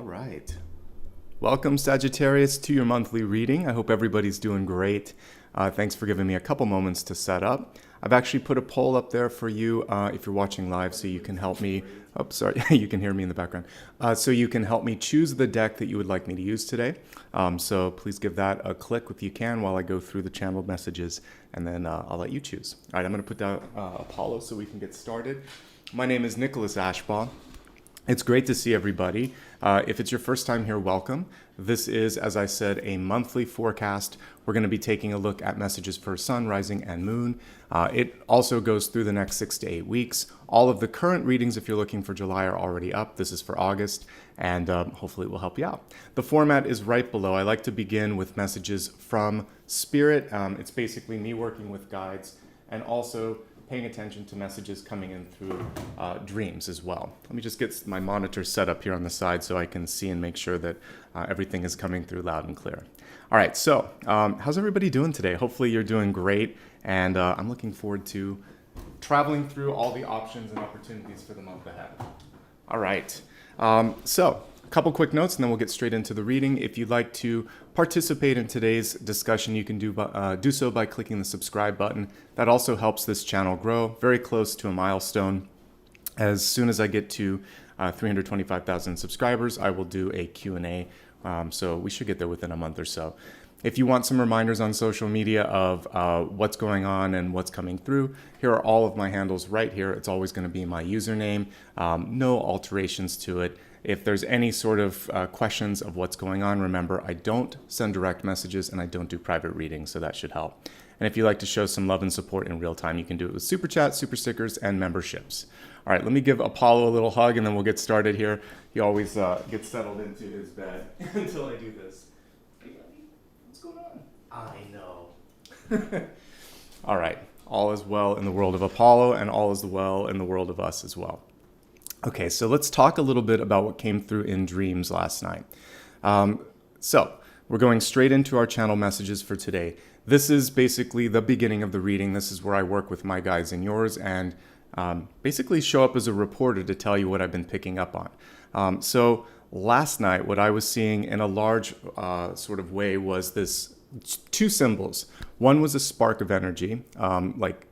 All right. Welcome, Sagittarius, to your monthly reading. I hope everybody's doing great. Thanks for giving me a couple moments to set up. I've actually put a poll up there for you if you're watching live, so you can help me. Oh, sorry, you can hear me in the background. So you can help me choose the deck that you would like me to use today. So please give that a click if you can while I go through the channeled messages, and then I'll let you choose. All right, I'm going to put down Apollo so we can get started. My name is Nicholas Ashbaugh. It's great to see everybody. If it's your first time here, welcome. This is, as I said, a monthly forecast. We're going to be taking a look at messages for Sun, Rising, and Moon. It also goes through the next 6 to 8 weeks. All of the current readings, if you're looking for July, are already up. This is for August, and hopefully it will help you out. The format is right below. I like to begin with messages from Spirit. It's basically me working with guides and also paying attention to messages coming in through dreams as well. Let me just get my monitor set up here on the side so I can see and make sure that everything is coming through loud and clear. All right, so how's everybody doing today? Hopefully you're doing great, and I'm looking forward to traveling through all the options and opportunities for the month ahead. All right, so a couple quick notes and then we'll get straight into the reading. If you'd like to participate in today's discussion, you can do so by clicking the subscribe button. That also helps this channel grow, very close to a milestone. As soon as I get to 325,000 subscribers, I will do a Q&A, so we should get there within a month or so. If you want some reminders on social media of what's going on and what's coming through, here are all of my handles right here. It's always going to be my username, no alterations to it. If there's any sort of questions of what's going on, remember, I don't send direct messages and I don't do private readings, so that should help. And if you'd like to show some love and support in real time, you can do it with Super Chats, Super Stickers, and memberships. All right, let me give Apollo a little hug and then we'll get started here. He always gets settled into his bed until I do this. Hey, buddy, what's going on? I know. All right, all is well in the world of Apollo, and all is well in the world of us as well. Okay, so let's talk a little bit about what came through in dreams last night. So we're going straight into our channel messages for today. This is basically the beginning of the reading. This is where I work with my guides and yours, and basically show up as a reporter to tell you what I've been picking up on. So last night, what I was seeing in a large sort of way was this two symbols. One was a spark of energy, like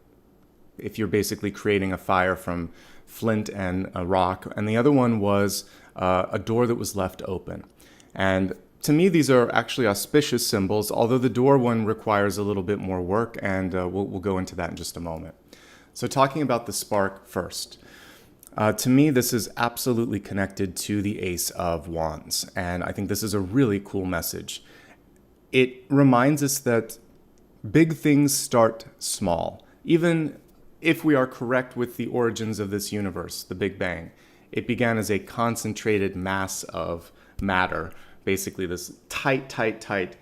if you're basically creating a fire from flint and a rock, and the other one was a door that was left open. And to me, these are actually auspicious symbols, although the door one requires a little bit more work, and we'll go into that in just a moment. So talking about the spark first. To me, this is absolutely connected to the Ace of Wands, and I think this is a really cool message. It reminds us that big things start small. Even if we are correct with the origins of this universe, the Big Bang, it began as a concentrated mass of matter, basically this tight, kind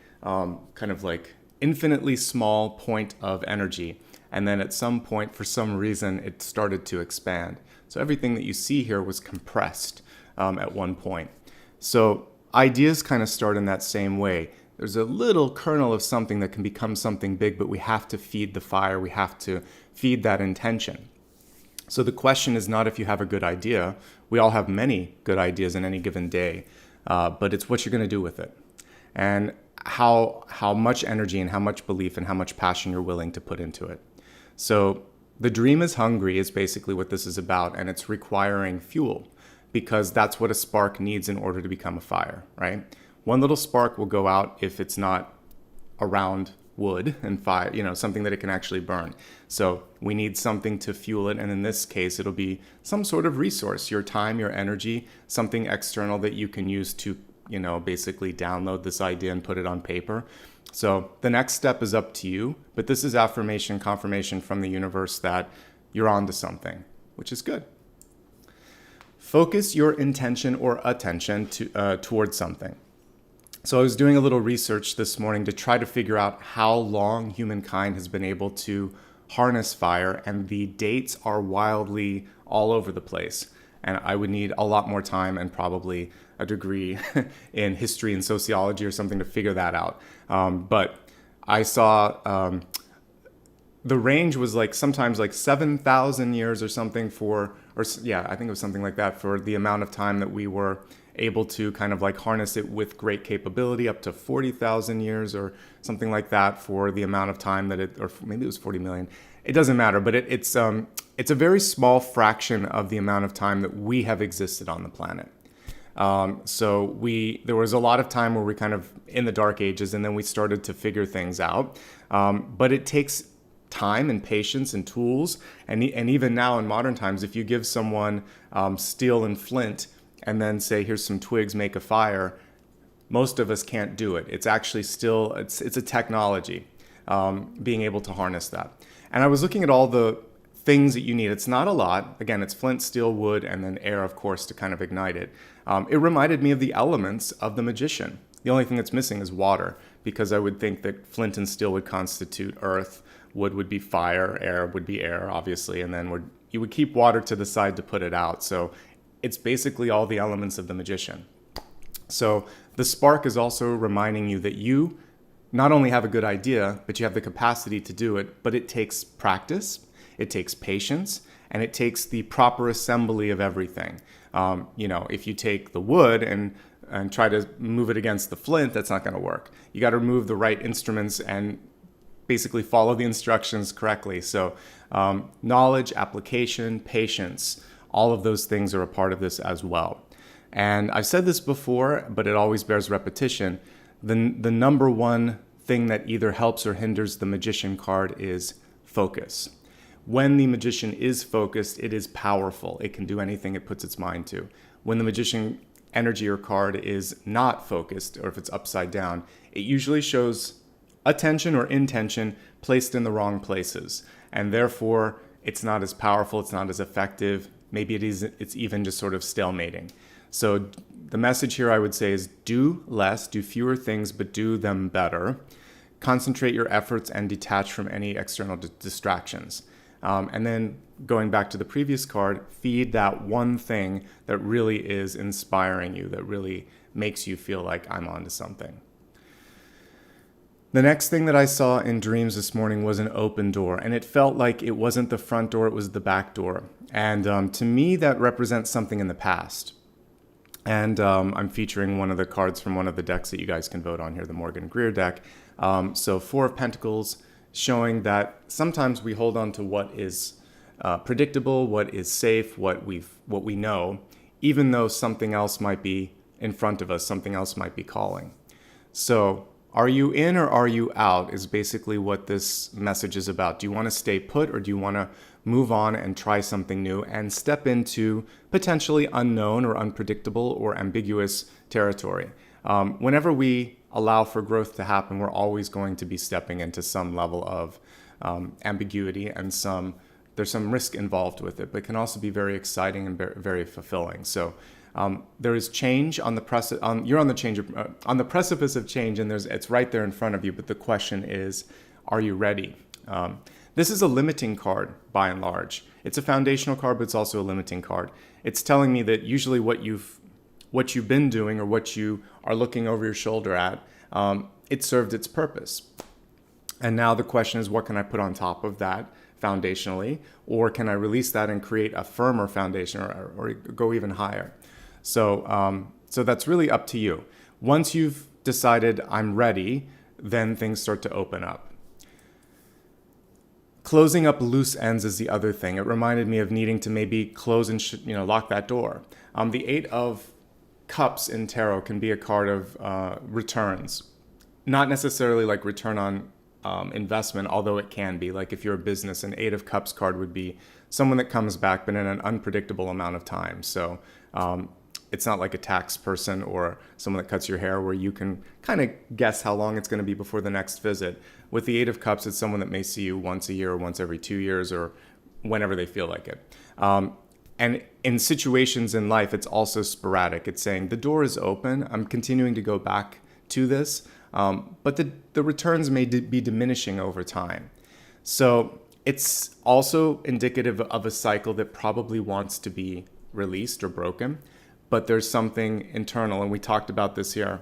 of like infinitely small point of energy. And then at some point, for some reason, it started to expand. So everything that you see here was compressed at one point. So ideas kind of start in that same way. There's a little kernel of something that can become something big, but we have to feed the fire. We have to feed that intention. So the question is not if you have a good idea. We all have many good ideas in any given day, but it's what you're going to do with it, and how much energy and how much belief and how much passion you're willing to put into it. So the dream is hungry is basically what this is about, and it's requiring fuel, because that's what a spark needs in order to become a fire, right? One little spark will go out if it's not around wood and fire, something that it can actually burn. So we need something to fuel it, and in this case, it'll be some sort of resource, your time, your energy, something external that you can use to, basically download this idea and put it on paper. So the next step is up to you, but this is affirmation, confirmation from the universe that you're onto something, which is good. Focus your intention or attention towards something. So I was doing a little research this morning to try to figure out how long humankind has been able to harness fire, and the dates are wildly all over the place. And I would need a lot more time and probably a degree in history and sociology or something to figure that out. But I saw the range was like sometimes like 7,000 years or something I think it was something like that for the amount of time that we were able to kind of like harness it with great capability, up to 40,000 years or something like that for the amount of time that or maybe it was 40 million. It doesn't matter, but it's a very small fraction of the amount of time that we have existed on the planet. So there was a lot of time where we kind of in the dark ages, and then we started to figure things out. But it takes time and patience and tools. And even now in modern times, if you give someone steel and flint and then say, here's some twigs, make a fire, most of us can't do it. It's actually still, it's a technology, being able to harness that. And I was looking at all the things that you need. It's not a lot. Again, it's flint, steel, wood, and then air, of course, to kind of ignite it. It reminded me of the elements of the magician. The only thing that's missing is water, because I would think that flint and steel would constitute earth, wood would be fire, air would be air, obviously, and then you would keep water to the side to put it out. So it's basically all the elements of the magician. So the spark is also reminding you that you not only have a good idea, but you have the capacity to do it, but it takes practice, it takes patience, and it takes the proper assembly of everything. If you take the wood and try to move it against the flint, that's not going to work. You got to remove the right instruments and basically follow the instructions correctly. So knowledge, application, patience, all of those things are a part of this as well. And I've said this before, but it always bears repetition. The number one thing that either helps or hinders the magician card is focus. When the magician is focused, it is powerful. It can do anything it puts its mind to. When the magician energy or card is not focused, or if it's upside down, it usually shows attention or intention placed in the wrong places. And therefore, it's not as powerful, it's not as effective. Maybe it's even just sort of stalemating. So the message here I would say is do less, do fewer things, but do them better. Concentrate your efforts and detach from any external distractions. And then going back to the previous card, feed that one thing that really is inspiring you, that really makes you feel like I'm onto something. The next thing that I saw in dreams this morning was an open door, and it felt like it wasn't the front door, it was the back door. And to me, that represents something in the past. And I'm featuring one of the cards from one of the decks that you guys can vote on here, the Morgan Greer deck. So Four of Pentacles, showing that sometimes we hold on to what is predictable, what is safe, what we know, even though something else might be in front of us, something else might be calling. So are you in or are you out is basically what this message is about. Do you want to stay put, or do you want to move on and try something new and step into potentially unknown or unpredictable or ambiguous territory? Whenever we allow for growth to happen, we're always going to be stepping into some level of ambiguity, and there's some risk involved with it, but it can also be very exciting and very fulfilling. So there is change on the you're on the precipice of change, and it's right there in front of you. But the question is, are you ready? This is a limiting card by and large. It's a foundational card, but it's also a limiting card. It's telling me that usually what you've been doing or what you are looking over your shoulder at, it served its purpose. And now the question is, what can I put on top of that foundationally? Or can I release that and create a firmer foundation or go even higher? So that's really up to you. Once you've decided I'm ready, then things start to open up. Closing up loose ends is the other thing. It reminded me of needing to maybe close and lock that door. The Eight of Cups in tarot can be a card of returns. Not necessarily like return on investment, although it can be. Like if you're a business, an Eight of Cups card would be someone that comes back, but in an unpredictable amount of time. So it's not like a tax person or someone that cuts your hair where you can kind of guess how long it's going to be before the next visit. With the Eight of Cups, it's someone that may see you once a year or once every 2 years or whenever they feel like it. And in situations in life, it's also sporadic. It's saying the door is open. I'm continuing to go back to this, but the returns may be diminishing over time. So it's also indicative of a cycle that probably wants to be released or broken, but there's something internal, and we talked about this here.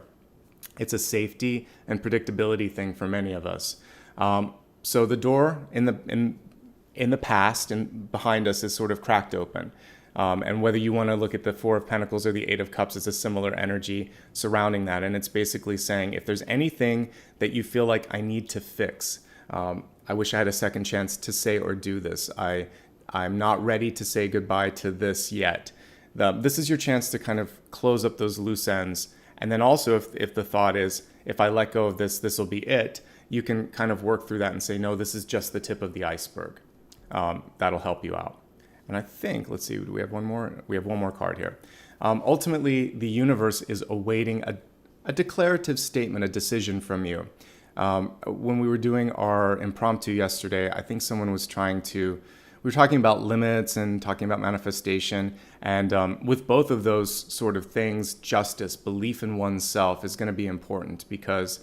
It's a safety and predictability thing for many of us. So the door in the past and behind us is sort of cracked open. And whether you want to look at the Four of Pentacles or the Eight of Cups, it's a similar energy surrounding that. And it's basically saying, if there's anything that you feel like I need to fix, I wish I had a second chance to say or do this. I'm not ready to say goodbye to this yet. This is your chance to kind of close up those loose ends. And then also, if the thought is, if I let go of this, this will be it, you can kind of work through that and say, no, this is just the tip of the iceberg. That'll help you out. And I think, let's see, do we have one more? We have one more card here. Ultimately, the universe is awaiting a declarative statement, a decision from you. When we were doing our impromptu yesterday, I think someone was we were talking about limits and talking about manifestation. And with both of those sort of things, justice, belief in oneself is going to be important, because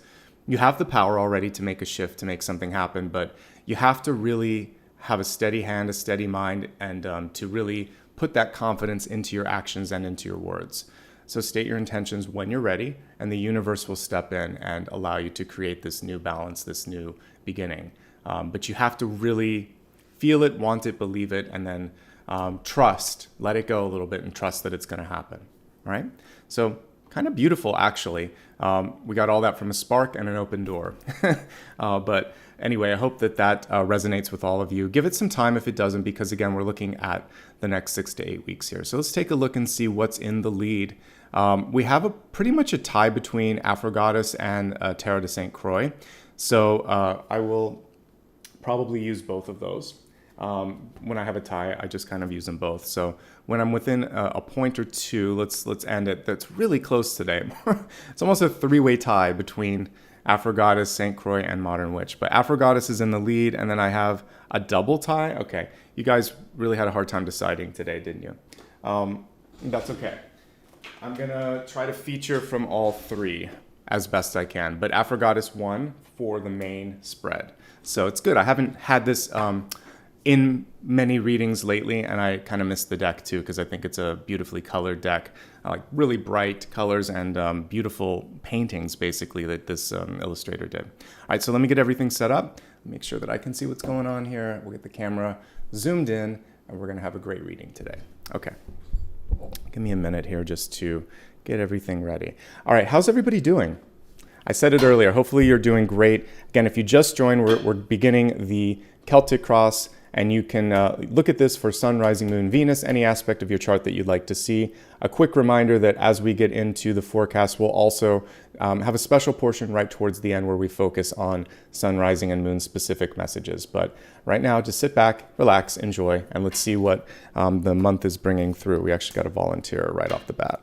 you have the power already to make a shift, to make something happen, but you have to really have a steady hand, a steady mind, and to really put that confidence into your actions and into your words. So state your intentions when you're ready, and the universe will step in and allow you to create this new balance, this new beginning. But you have to really feel it, want it, believe it, and then trust, let it go a little bit and trust that it's going to happen, right? So kind of beautiful, actually. We got all that from a spark and an open door. But anyway, I hope that resonates with all of you. Give it some time if it doesn't, because again, we're looking at the next 6 to 8 weeks here. So let's take a look and see what's in the lead. We have pretty much a tie between Aphrodite and Tarot de St. Croix. So I will probably use both of those. When I have a tie, I just kind of use them both. So when I'm within a point or two, let's end it. That's really close today. It's almost a three-way tie between Aphrodite, St. Croix, and Modern Witch. But Aphrodite is in the lead, and then I have a double tie. Okay, you guys really had a hard time deciding today, didn't you? That's okay. I'm going to try to feature from all three as best I can. But Aphrodite won for the main spread. So it's good. I haven't had this in many readings lately, and I kind of missed the deck too, because I think it's a beautifully colored deck. I like really bright colors and beautiful paintings, basically, that this illustrator did. All right, so let me get everything set up, make sure that I can see what's going on here. We'll get the camera zoomed in, and we're going to have a great reading today. Okay, give me a minute here just to get everything ready. All right, how's everybody doing? I said it earlier, hopefully you're doing great. Again, if you just joined, we're beginning the Celtic Cross, and you can look at this for Sun, Rising, Moon, Venus, any aspect of your chart that you'd like to see. A quick reminder that as we get into the forecast, we'll also have a special portion right towards the end where we focus on Sun, Rising, and Moon specific messages. But right now, just sit back, relax, enjoy, and let's see what the month is bringing through. We actually got a volunteer right off the bat.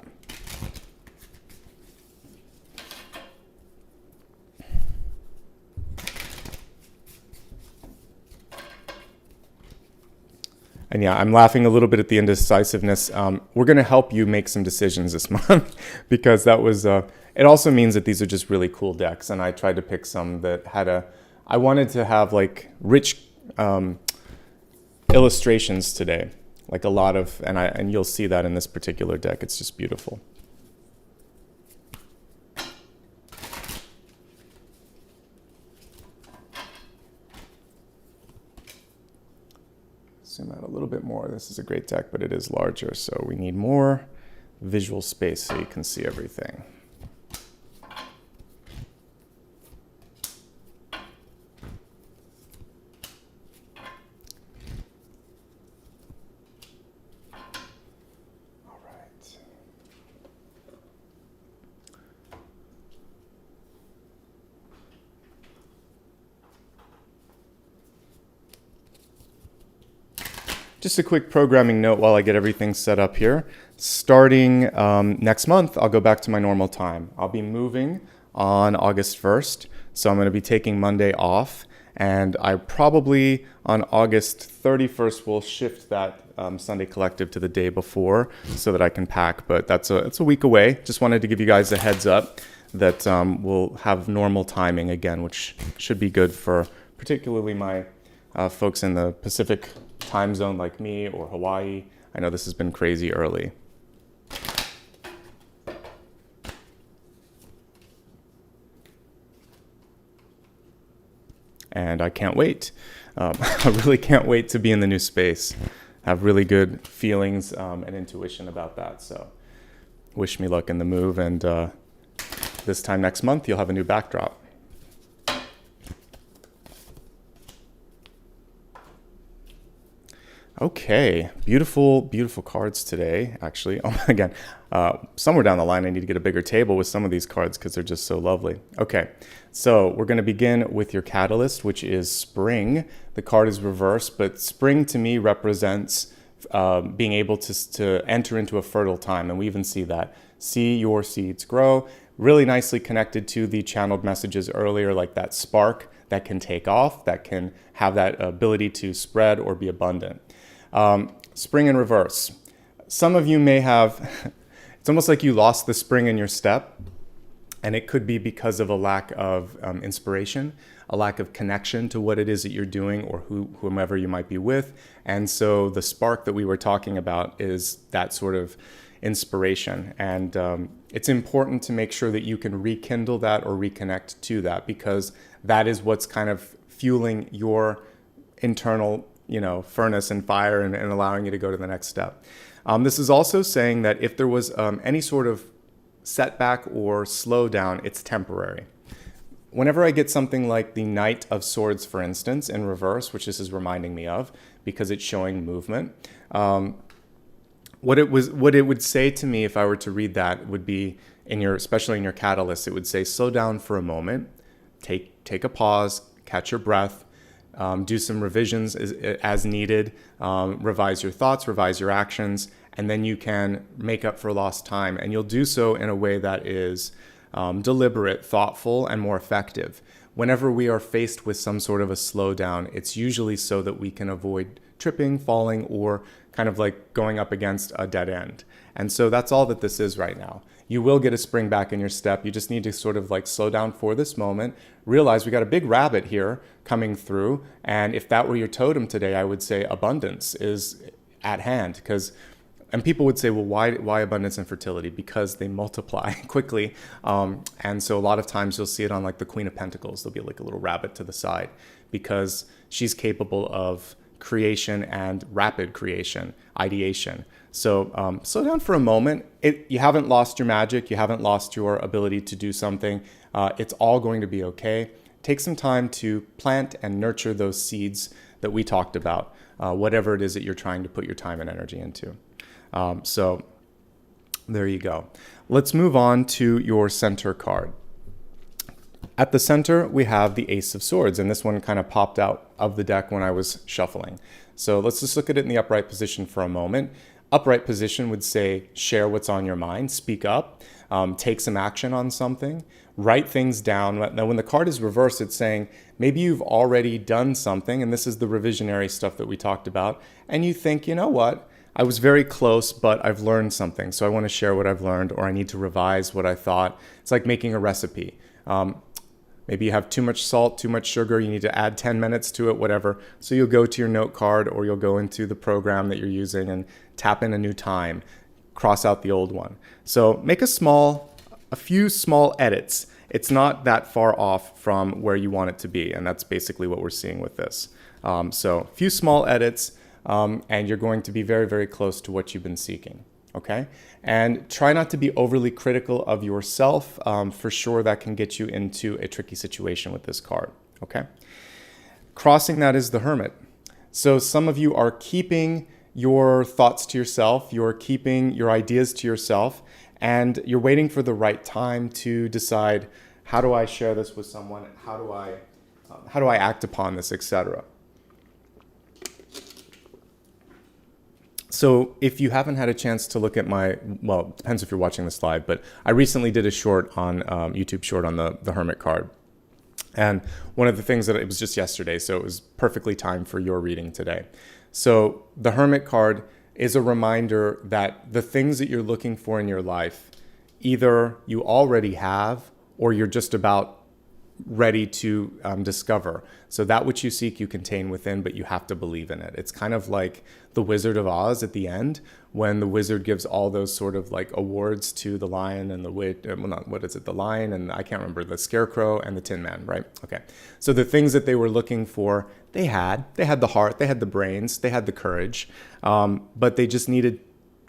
And yeah, I'm laughing a little bit at the indecisiveness. We're going to help you make some decisions this month, because that was, it also means that these are just really cool decks. And I tried to pick some that had I wanted to have like rich illustrations today, like a lot of, and you'll see that in this particular deck. It's just beautiful. Zoom out a little bit more. This is a great deck, but it is larger, so we need more visual space so you can see everything. All right. Just a quick programming note while I get everything set up here. Starting next month, I'll go back to my normal time. I'll be moving on August 1st, so I'm going to be taking Monday off, and I probably on August 31st will shift that Sunday collective to the day before so that I can pack, but it's a week away. Just wanted to give you guys a heads up that we'll have normal timing again, which should be good for particularly my folks in the Pacific time zone like me, or Hawaii. I know this has been crazy early. And I can't wait. I really can't wait to be in the new space. Have really good feelings and intuition about that. So wish me luck in the move. And this time next month, you'll have a new backdrop. Okay, beautiful, beautiful cards today, actually. Oh, again, somewhere down the line, I need to get a bigger table with some of these cards because they're just so lovely. Okay, so we're going to begin with your catalyst, which is spring. The card is reversed, but spring to me represents being able to enter into a fertile time, and we even see that. See your seeds grow, really nicely connected to the channeled messages earlier, like that spark that can take off, that can have that ability to spread or be abundant. Spring in reverse. Some of you may have, it's almost like you lost the spring in your step, and it could be because of a lack of inspiration, a lack of connection to what it is that you're doing or whomever you might be with. And so the spark that we were talking about is that sort of inspiration. And it's important to make sure that you can rekindle that or reconnect to that, because that is what's kind of fueling your internal furnace and fire and allowing you to go to the next step. This is also saying that if there was any sort of setback or slowdown, it's temporary. Whenever I get something like the Knight of Swords, for instance, in reverse, which this is reminding me of because it's showing movement, what it would say to me if I were to read that would be, especially in your catalyst, it would say, slow down for a moment, take a pause, catch your breath, do some revisions as needed, revise your thoughts, revise your actions, and then you can make up for lost time. And you'll do so in a way that is deliberate, thoughtful, and more effective. Whenever we are faced with some sort of a slowdown, it's usually so that we can avoid tripping, falling, or kind of like going up against a dead end. And so that's all that this is right now. You will get a spring back in your step. You just need to sort of like slow down for this moment, realize we got a big rabbit here coming through. And if that were your totem today, I would say abundance is at hand. And people would say, well, why abundance and fertility? Because they multiply quickly. And so a lot of times you'll see it on like the Queen of Pentacles. There'll be like a little rabbit to the side because she's capable of creation and rapid creation, ideation. So slow down for a moment. You haven't lost your magic. You haven't lost your ability to do something. It's all going to be okay. Take some time to plant and nurture those seeds that we talked about, whatever it is that you're trying to put your time and energy into. So there you go. Let's move on to your center card. At the center, we have the Ace of Swords, and this one kind of popped out of the deck when I was shuffling. So let's just look at it in the upright position for a moment. Upright position would say, share what's on your mind, speak up, take some action on something, write things down. Now, when the card is reversed, it's saying maybe you've already done something, and this is the revisionary stuff that we talked about, and you think, you know what? I was very close, but I've learned something, so I want to share what I've learned, or I need to revise what I thought. It's like making a recipe. Maybe you have too much salt, too much sugar, you need to add 10 minutes to it, whatever. So you'll go to your note card or you'll go into the program that you're using and tap in a new time, cross out the old one. So make a few small edits. It's not that far off from where you want it to be, and that's basically what we're seeing with this. So a few small edits, and you're going to be very, very close to what you've been seeking. Okay, and try not to be overly critical of yourself. For sure, that can get you into a tricky situation with this card. Okay, crossing that is the Hermit. So some of you are keeping your thoughts to yourself, you're keeping your ideas to yourself, and you're waiting for the right time to decide, how do I share this with someone? How do I act upon this, etc. So if you haven't had a chance to look at well, it depends if you're watching this live, but I recently did a short on YouTube short on the Hermit card. And one of the things that it was just yesterday, so it was perfectly timed for your reading today. So the Hermit card is a reminder that the things that you're looking for in your life, either you already have or you're just about ready to discover. So that which you seek, you contain within, but you have to believe in it. It's kind of like the Wizard of Oz at the end, when the wizard gives all those sort of like awards to the lion and the witch, well, not, what is it? The lion and I can't remember, the scarecrow and the Tin Man, right? Okay. So the things that they were looking for, they had the heart, they had the brains, they had the courage, but they just needed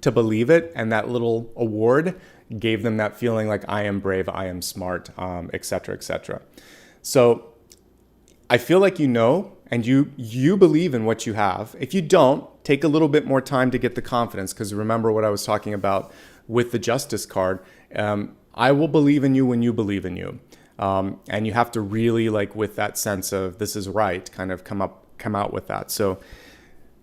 to believe it. And that little award gave them that feeling like, I am brave, I am smart, et cetera, et cetera. So I feel like you know, and you believe in what you have. If you don't, take a little bit more time to get the confidence, because remember what I was talking about with the Justice card. I will believe in you when you believe in you. And you have to really, like, with that sense of this is right, kind of come out with that. So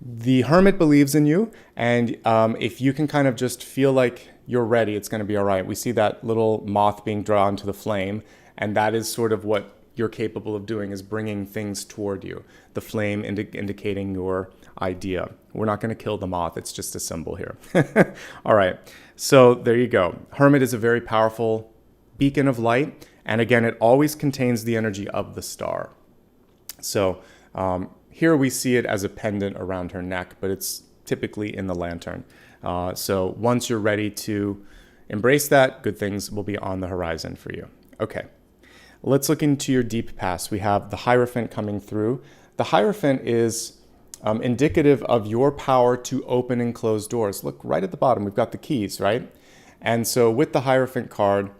the Hermit believes in you, and if you can kind of just feel like you're ready, it's going to be all right. We see that little moth being drawn to the flame, and that is sort of what you're capable of doing, is bringing things toward you. The flame indicating your idea. We're not going to kill the moth. It's just a symbol here. All right. So there you go. Hermit is a very powerful beacon of light. And again, it always contains the energy of the star. So here we see it as a pendant around her neck, but it's typically in the lantern. So once you're ready to embrace that, good things will be on the horizon for you. Okay. Let's look into your deep past. We have the Hierophant coming through. The Hierophant is indicative of your power to open and close doors. Look right at the bottom, we've got the keys, right? And so with the Hierophant card,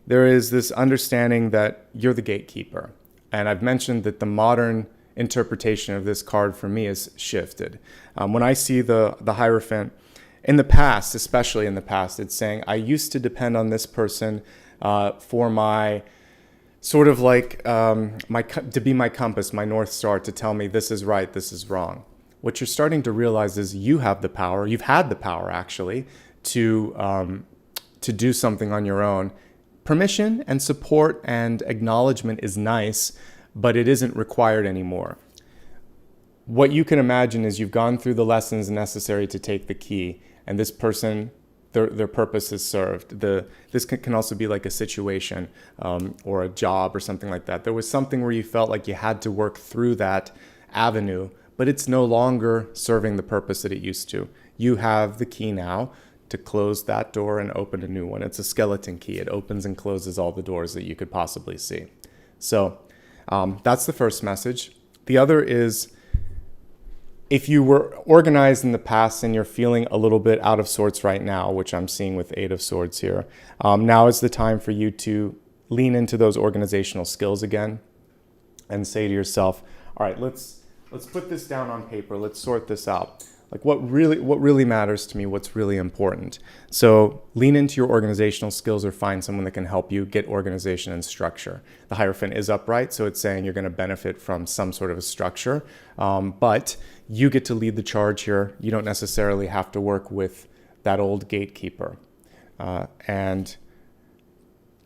there is this understanding that you're the gatekeeper. And I've mentioned that the modern interpretation of this card for me is shifted. When I see the Hierophant, in the past, especially in the past, it's saying, I used to depend on this person for my sort of like to be my compass, my North Star, to tell me this is right, this is wrong. What you're starting to realize is you have the power, you've had the power actually, to do something on your own. Permission and support and acknowledgement is nice, but it isn't required anymore. What you can imagine is you've gone through the lessons necessary to take the key, and this person, their purpose is served. This can also be like a situation or a job or something like that. There was something where you felt like you had to work through that avenue, but it's no longer serving the purpose that it used to. You have the key now to close that door and open a new one. It's a skeleton key. It opens and closes all the doors that you could possibly see. So that's the first message. The other is, if you were organized in the past and you're feeling a little bit out of sorts right now, which I'm seeing with 8 of Swords here, now is the time for you to lean into those organizational skills again and say to yourself, all right, let's put this down on paper. Let's sort this out. Like what really matters to me, what's really important. So lean into your organizational skills or find someone that can help you get organization and structure. The Hierophant is upright, so it's saying you're going to benefit from some sort of a structure, but you get to lead the charge here. You don't necessarily have to work with that old gatekeeper. And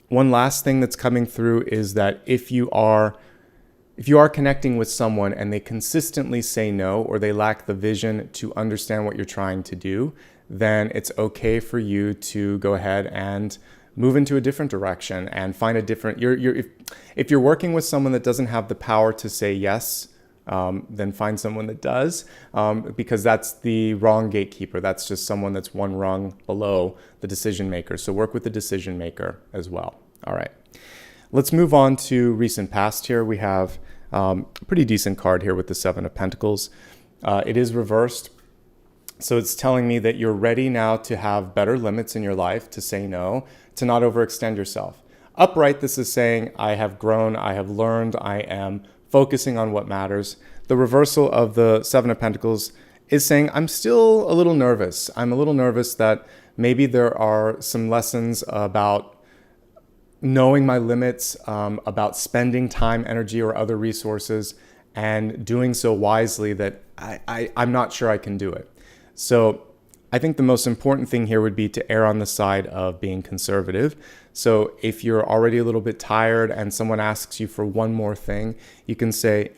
one last thing that's coming through is that if you are connecting with someone and they consistently say no, or they lack the vision to understand what you're trying to do, then it's okay for you to go ahead and move into a different direction and find a different, if you're working with someone that doesn't have the power to say yes, then find someone that does, because that's the wrong gatekeeper. That's just someone that's one rung below the decision maker. So work with the decision maker as well. All right. Let's move on to recent past here. We have a pretty decent card here with the 7 of Pentacles. It is reversed. So it's telling me that you're ready now to have better limits in your life, to say no, to not overextend yourself. Upright, this is saying, I have grown, I have learned, I am focusing on what matters. The reversal of the 7 of Pentacles is saying, I'm still a little nervous. I'm a little nervous that maybe there are some lessons about knowing my limits, about spending time, energy, or other resources, and doing so wisely that I'm not sure I can do it. So I think the most important thing here would be to err on the side of being conservative. So if you're already a little bit tired and someone asks you for one more thing, you can say,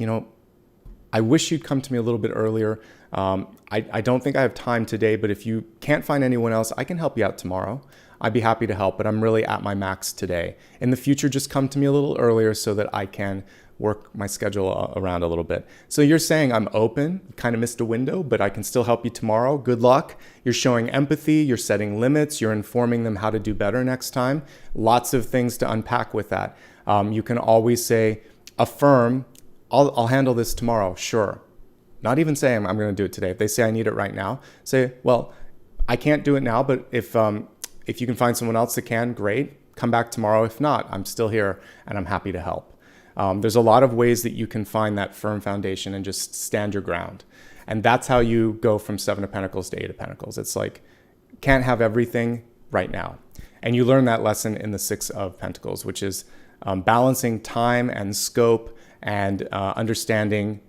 I wish you'd come to me a little bit earlier. I don't think I have time today, but if you can't find anyone else, I can help you out tomorrow. I'd be happy to help, but I'm really at my max today. In the future, just come to me a little earlier so that I can work my schedule around a little bit. So you're saying I'm open, kind of missed a window, but I can still help you tomorrow. Good luck. You're showing empathy, you're setting limits, you're informing them how to do better next time. Lots of things to unpack with that. You can always say, affirm, I'll handle this tomorrow, sure. Not even saying I'm going to do it today. If they say I need it right now, say, well, I can't do it now, but if you can find someone else that can, great. Come back tomorrow. If not, I'm still here and I'm happy to help. There's a lot of ways that you can find that firm foundation and just stand your ground. And that's how you go from 7 of Pentacles to 8 of Pentacles. It's like, can't have everything right now. And you learn that lesson in the 6 of Pentacles, which is balancing time and scope and understanding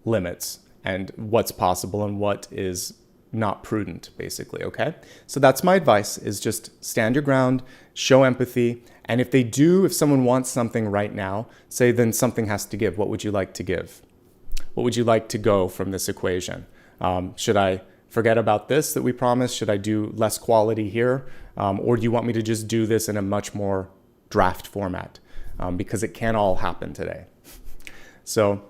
limits and what's possible and what is not prudent, basically, okay? So that's my advice, is just stand your ground, show empathy, and if someone wants something right now, say then something has to give. What would you like to give? What would you like to go from this equation? Should I forget about this that we promised? Should I do less quality here? Or do you want me to just do this in a much more draft format? Because it can't all happen today. So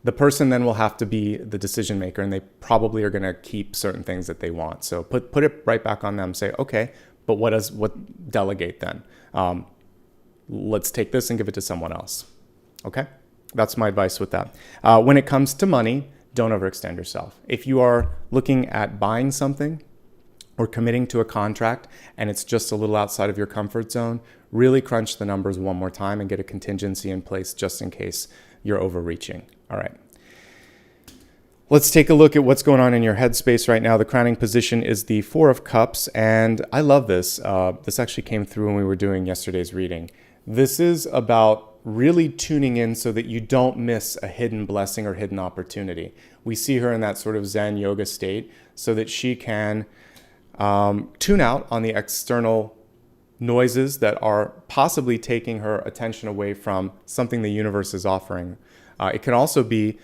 the person then will have to be the decision maker, and they probably are going to keep certain things that they want. So put it right back on them. Say, okay, but what delegate then? Let's take this and give it to someone else. Okay, that's my advice with that. When it comes to money, don't overextend yourself. If you are looking at buying something or committing to a contract and it's just a little outside of your comfort zone, really crunch the numbers one more time and get a contingency in place just in case you're overreaching. All right. Let's take a look at what's going on in your headspace right now. The crowning position is the 4 of Cups, and I love this. This actually came through when we were doing yesterday's reading. This is about really tuning in so that you don't miss a hidden blessing or hidden opportunity. We see her in that sort of Zen yoga state so that she can tune out on the external noises that are possibly taking her attention away from something the universe is offering. It can also be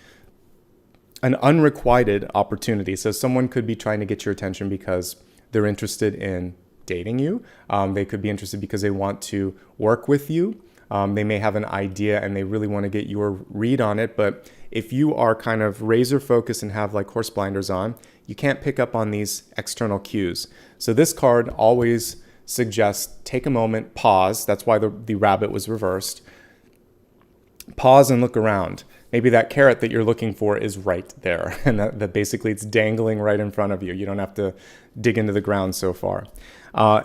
an unrequited opportunity. So someone could be trying to get your attention because they're interested in dating you. They could be interested because they want to work with you. They may have an idea and they really want to get your read on it. But if you are kind of razor focused and have like horse blinders on, you can't pick up on these external cues. So this card always suggests take a moment, pause. That's why the rabbit was reversed. Pause and look around. Maybe that carrot that you're looking for is right there, and that basically it's dangling right in front of you. You don't have to dig into the ground so far.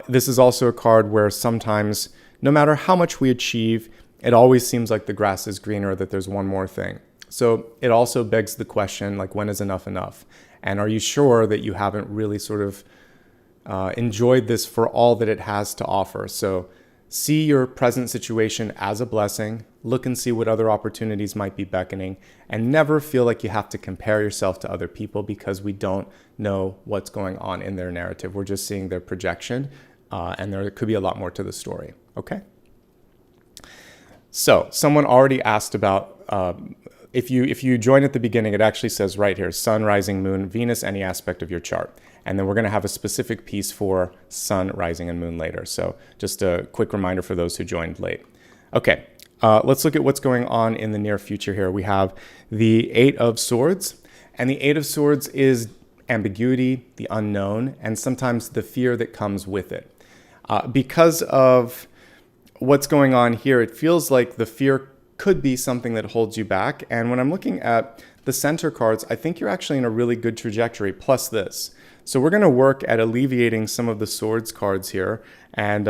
This is also a card where sometimes, no matter how much we achieve, it always seems like the grass is greener, that there's one more thing. So it also begs the question, like, when is enough enough? And are you sure that you haven't really sort of enjoyed this for all that it has to offer? So see your present situation as a blessing, look and see what other opportunities might be beckoning, and never feel like you have to compare yourself to other people because we don't know what's going on in their narrative. We're just seeing their projection, and there could be a lot more to the story, okay? So someone already asked about, if you join at the beginning, it actually says right here, Sun, Rising, Moon, Venus, any aspect of your chart. And then we're going to have a specific piece for Sun, Rising, and Moon later. So just a quick reminder for those who joined late. Okay, let's look at what's going on in the near future here. We have the 8 of Swords. And the 8 of Swords is ambiguity, the unknown, and sometimes the fear that comes with it. Because of what's going on here, it feels like the fear could be something that holds you back. And when I'm looking at the center cards, I think you're actually in a really good trajectory, plus this. So we're going to work at alleviating some of the Swords cards here and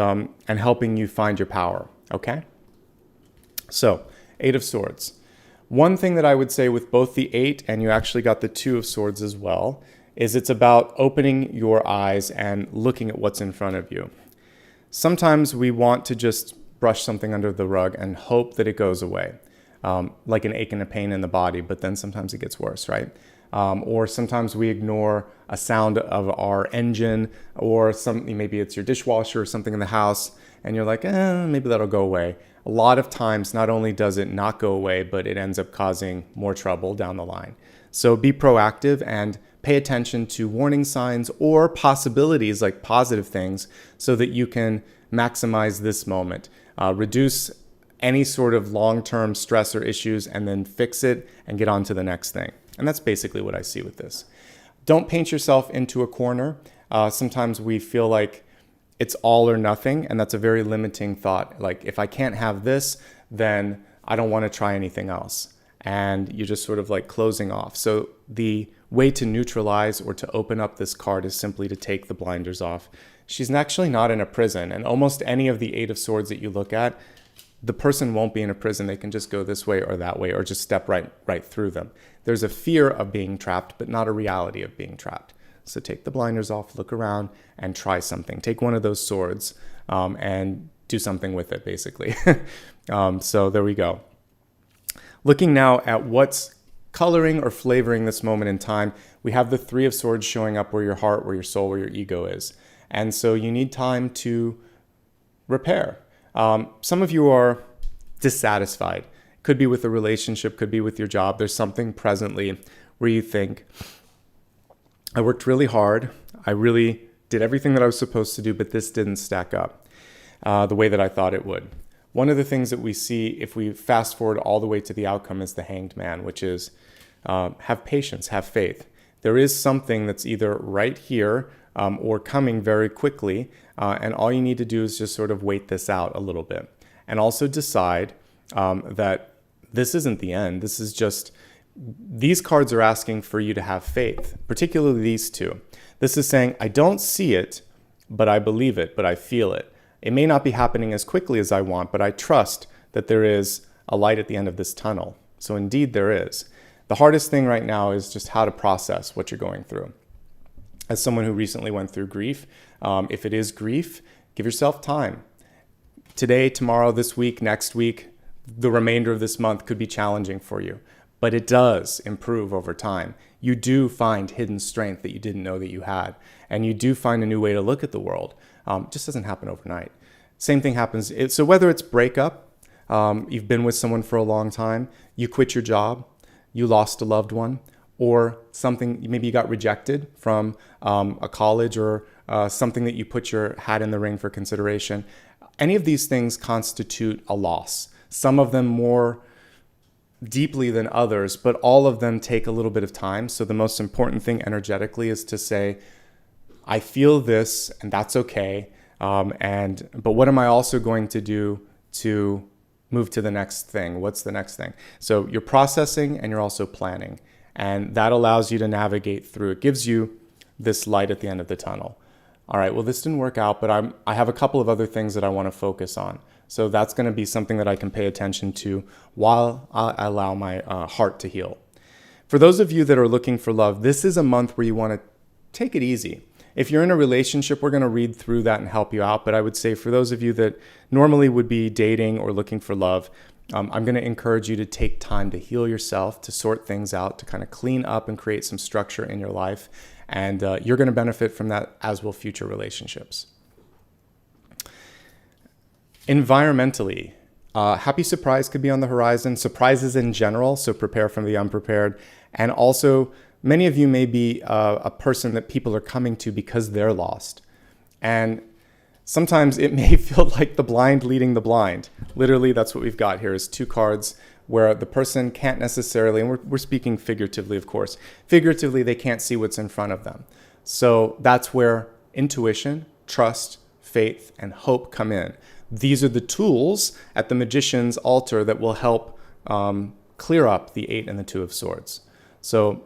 helping you find your power, okay? So, 8 of Swords. One thing that I would say with both the 8 and you actually got the 2 of Swords as well is it's about opening your eyes and looking at what's in front of you. Sometimes we want to just brush something under the rug and hope that it goes away, like an ache and a pain in the body, but then sometimes it gets worse, right? Or sometimes we ignore a sound of our engine or something, maybe it's your dishwasher or something in the house, and you're like, maybe that'll go away. A lot of times, not only does it not go away, but it ends up causing more trouble down the line. So be proactive and pay attention to warning signs or possibilities, like positive things, so that you can maximize this moment. Reduce any sort of long-term stress or issues, and then fix it and get on to the next thing. And that's basically what I see with this. Don't paint yourself into a corner. Sometimes we feel like it's all or nothing, and that's a very limiting thought. Like, if I can't have this, then I don't want to try anything else. And you're just sort of like closing off. So the way to neutralize or to open up this card is simply to take the blinders off. She's actually not in a prison, and almost any of the Eight of Swords that you look at, the person won't be in a prison. They can just go this way or that way, or just step right through them. There's a fear of being trapped, but not a reality of being trapped. So take the blinders off, look around, and try something. Take one of those swords and do something with it, basically. So there we go. Looking now at what's coloring or flavoring this moment in time, we have the Three of Swords showing up where your heart, where your soul, where your ego is. And so you need time to repair. Some of you are dissatisfied. Could be with a relationship, could be with your job. There's something presently where you think, I worked really hard. I really did everything that I was supposed to do, but this didn't stack up the way that I thought it would. One of the things that we see if we fast forward all the way to the outcome is the Hanged Man, which is have patience, have faith. There is something that's either right here or coming very quickly, and all you need to do is just sort of wait this out a little bit. And also decide that this isn't the end. This is just, these cards are asking for you to have faith, particularly these two. This is saying, I don't see it, but I believe it, but I feel it. It may not be happening as quickly as I want, but I trust that there is a light at the end of this tunnel. So indeed there is. The hardest thing right now is just how to process what you're going through. As someone who recently went through grief, if it is grief, give yourself time. Today, tomorrow, this week, next week, the remainder of this month could be challenging for you, but it does improve over time. You do find hidden strength that you didn't know that you had, and you do find a new way to look at the world. It just doesn't happen overnight. Same thing happens. So whether it's breakup, you've been with someone for a long time, you quit your job, you lost a loved one, or something, maybe you got rejected from a college or something that you put your hat in the ring for consideration. Any of these things constitute a loss. Some of them more deeply than others, but all of them take a little bit of time. So the most important thing energetically is to say, I feel this, and that's okay. But what am I also going to do to move to the next thing? What's the next thing? So you're processing and you're also planning. And that allows you to navigate through. It gives you this light at the end of the tunnel. All right, well, this didn't work out, but I have a couple of other things that I want to focus on. So that's going to be something that I can pay attention to while I allow my heart to heal. For those of you that are looking for love, this is a month where you want to take it easy. If you're in a relationship, we're going to read through that and help you out. But I would say for those of you that normally would be dating or looking for love, I'm going to encourage you to take time to heal yourself, to sort things out, to kind of clean up and create some structure in your life. And you're going to benefit from that, as will future relationships. Environmentally, happy surprise could be on the horizon. Surprises in general, so prepare from the unprepared. And also, many of you may be a person that people are coming to because they're lost. And sometimes it may feel like the blind leading the blind. Literally, that's what we've got here is two cards where the person can't necessarily, and we're speaking figuratively, of course. Figuratively, they can't see what's in front of them. So that's where intuition, trust, faith, and hope come in. These are the tools at the magician's altar that will help clear up the Eight and the Two of Swords. So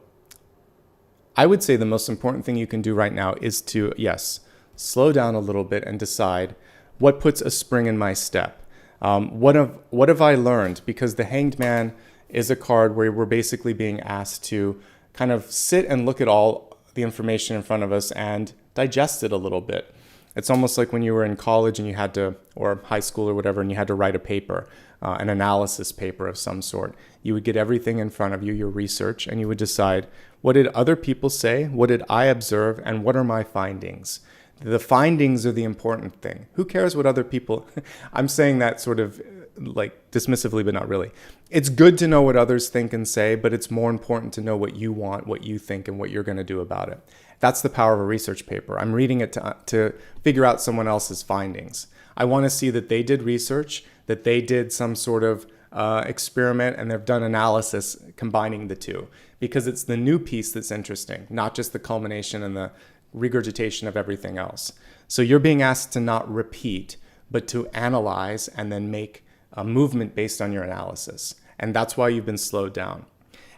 I would say the most important thing you can do right now is to, yes, slow down a little bit and decide what puts a spring in my step. What have I learned? Because the Hanged Man is a card where we're basically being asked to kind of sit and look at all the information in front of us and digest it a little bit. It's almost like when you were in college and you had to, or high school or whatever, and you had to write a paper, an analysis paper of some sort. You would get everything in front of you, your research, and you would decide, what did other people say? What did I observe? And what are my findings? The findings are the important thing. Who cares what other people... I'm saying that sort of like dismissively, but not really. It's good to know what others think and say, but it's more important to know what you want, what you think, and what you're going to do about it. That's the power of a research paper. I'm reading it to figure out someone else's findings. I want to see that they did research, that they did some sort of experiment, and they've done analysis combining the two, because it's the new piece that's interesting, not just the culmination and the regurgitation of everything else. So you're being asked to not repeat, but to analyze and then make a movement based on your analysis. And that's why you've been slowed down.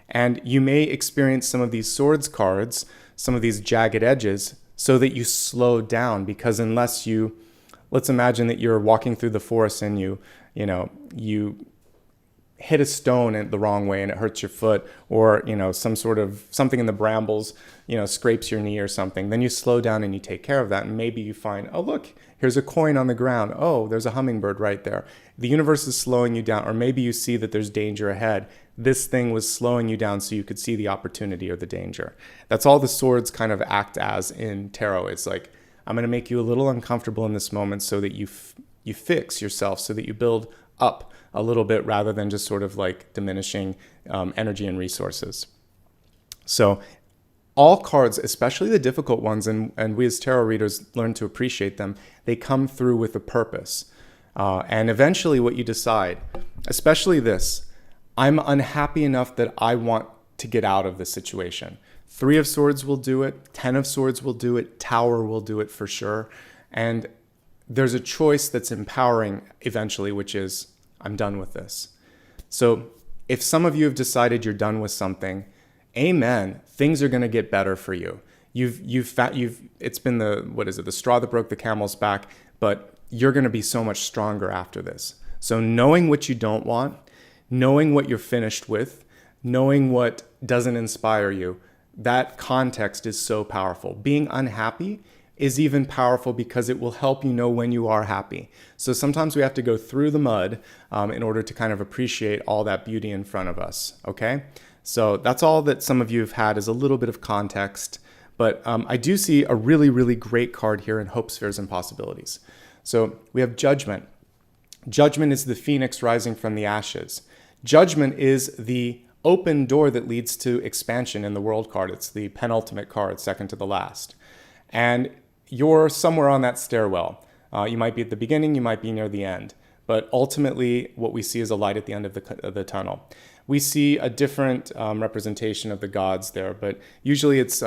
And you may experience some of these swords cards, some of these jagged edges, so that you slow down, because unless you, let's imagine that you're walking through the forest and you hit a stone in the wrong way and it hurts your foot, or something in the brambles scrapes your knee or something, then you slow down and you take care of that, and maybe you find, oh look, here's a coin on the ground, oh there's a hummingbird right there. The universe is slowing you down, or maybe you see that there's danger ahead. This thing was slowing you down so you could see the opportunity or the danger. That's all the swords kind of act as in tarot. It's like, I'm going to make you a little uncomfortable in this moment so that you fix yourself, so that you build up a little bit rather than just sort of like diminishing energy and resources. So all cards, especially the difficult ones, and we as tarot readers learn to appreciate them, they come through with a purpose. And eventually what you decide, especially this, I'm unhappy enough that I want to get out of this situation. 3 of Swords will do it. 10 of Swords will do it. Tower will do it for sure. And there's a choice that's empowering eventually, which is, I'm done with this. So if some of you have decided you're done with something, amen. Things are going to get better for you. It's been the straw that broke the camel's back, but you're going to be so much stronger after this. So knowing what you don't want, knowing what you're finished with, knowing what doesn't inspire you, that context is so powerful. Being unhappy is even powerful because it will help you know when you are happy. So sometimes we have to go through the mud in order to kind of appreciate all that beauty in front of us, okay? So that's all that some of you have had, is a little bit of context. But I do see a really, really great card here in Hope, Spheres, and Possibilities. So we have Judgment. Judgment is the phoenix rising from the ashes. Judgment is the open door that leads to expansion in the world card. It's the penultimate card, second to the last. And you're somewhere on that stairwell. You might be at the beginning, you might be near the end. But ultimately, what we see is a light at the end of the tunnel. We see a different representation of the gods there, but usually it's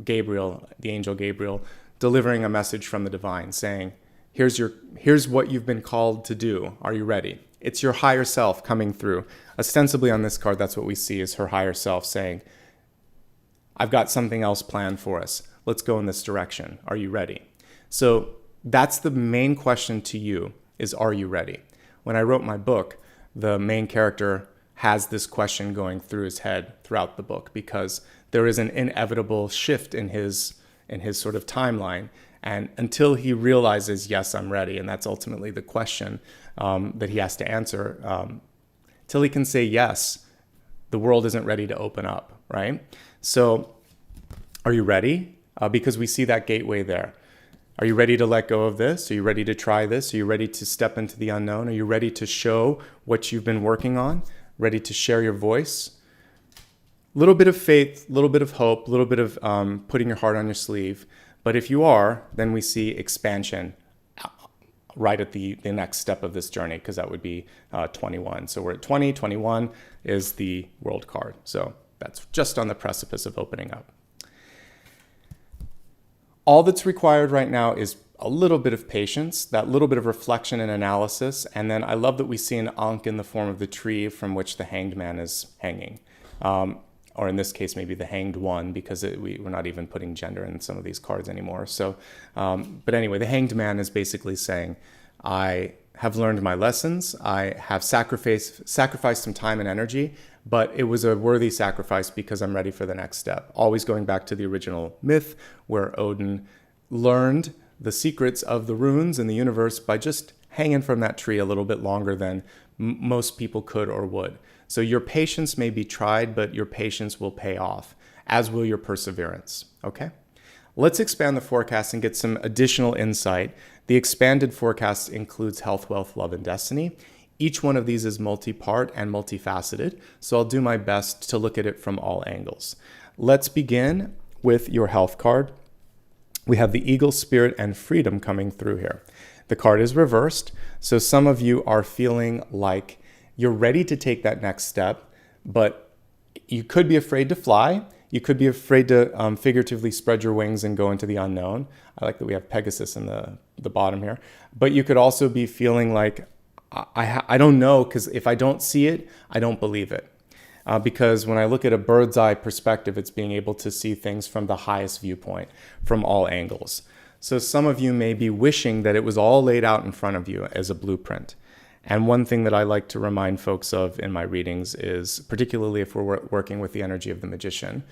Gabriel, the angel Gabriel, delivering a message from the divine, saying, here's what you've been called to do. Are you ready? It's your higher self coming through. Ostensibly on this card, that's what we see, is her higher self saying, I've got something else planned for us. Let's go in this direction. Are you ready? So that's the main question to you, is are you ready? When I wrote my book, the main character has this question going through his head throughout the book, because there is an inevitable shift in his sort of timeline. And until he realizes, yes, I'm ready, and that's ultimately the question that he has to answer, till he can say yes, the world isn't ready to open up, right? So are you ready? Because we see that gateway there. Are you ready to let go of this? Are you ready to try this? Are you ready to step into the unknown? Are you ready to show what you've been working on? Ready to share your voice? A little bit of faith, a little bit of hope, a little bit of putting your heart on your sleeve. But if you are, then we see expansion right at the next step of this journey, because that would be 21. So we're at 20, 21 is the world card. So that's just on the precipice of opening up. All that's required right now is a little bit of patience, that little bit of reflection and analysis. And then I love that we see an ankh in the form of the tree from which the hanged man is hanging. Or in this case, maybe the hanged one, because we're not even putting gender in some of these cards anymore. So, but anyway, the hanged man is basically saying, I have learned my lessons. I have sacrificed some time and energy, but it was a worthy sacrifice because I'm ready for the next step. Always going back to the original myth where Odin learned the secrets of the runes in the universe by just hanging from that tree a little bit longer than most people could or would. So your patience may be tried, but your patience will pay off, as will your perseverance, okay? Let's expand the forecast and get some additional insight. The expanded forecast includes health, wealth, love, and destiny. each one of these is multi-part and multifaceted, so I'll do my best to look at it from all angles. Let's begin with your health card. We have the Eagle, Spirit, and Freedom coming through here. The card is reversed, so some of you are feeling like you're ready to take that next step, but you could be afraid to fly. You could be afraid to figuratively spread your wings and go into the unknown. I like that we have Pegasus in the bottom here. But you could also be feeling like, I don't know, because if I don't see it, I don't believe it. Because when I look at a bird's eye perspective, it's being able to see things from the highest viewpoint, from all angles. So some of you may be wishing that it was all laid out in front of you as a blueprint. And one thing that I like to remind folks of in my readings is, particularly if we're working with the energy of the Magician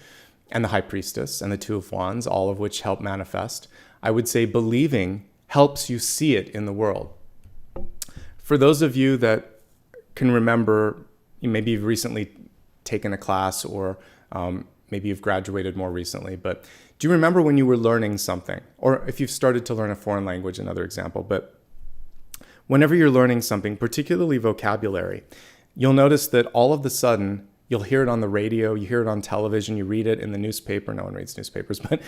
and the High Priestess and the Two of Wands, all of which help manifest, I would say believing helps you see it in the world. For those of you that can remember, maybe you've recently taken a class, or maybe you've graduated more recently, but do you remember when you were learning something? Or if you've started to learn a foreign language, another example, but whenever you're learning something, particularly vocabulary, you'll notice that all of a sudden, you'll hear it on the radio, you hear it on television, you read it in the newspaper. No one reads newspapers, but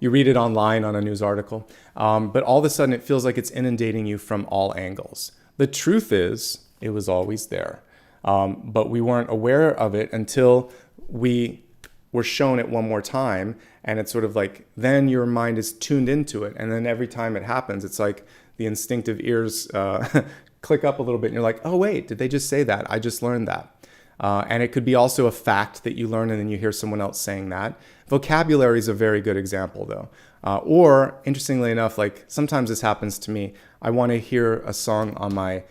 you read it online on a news article. But all of a sudden, it feels like it's inundating you from all angles. The truth is, it was always there. But we weren't aware of it until we were shown it one more time. And it's sort of like, then your mind is tuned into it. And then every time it happens, it's like the instinctive ears click up a little bit. And you're like, oh, wait, did they just say that? I just learned that. And it could be also a fact that you learn and then you hear someone else saying that. Vocabulary is a very good example, though. Or, interestingly enough, like sometimes this happens to me. I want to hear a song on my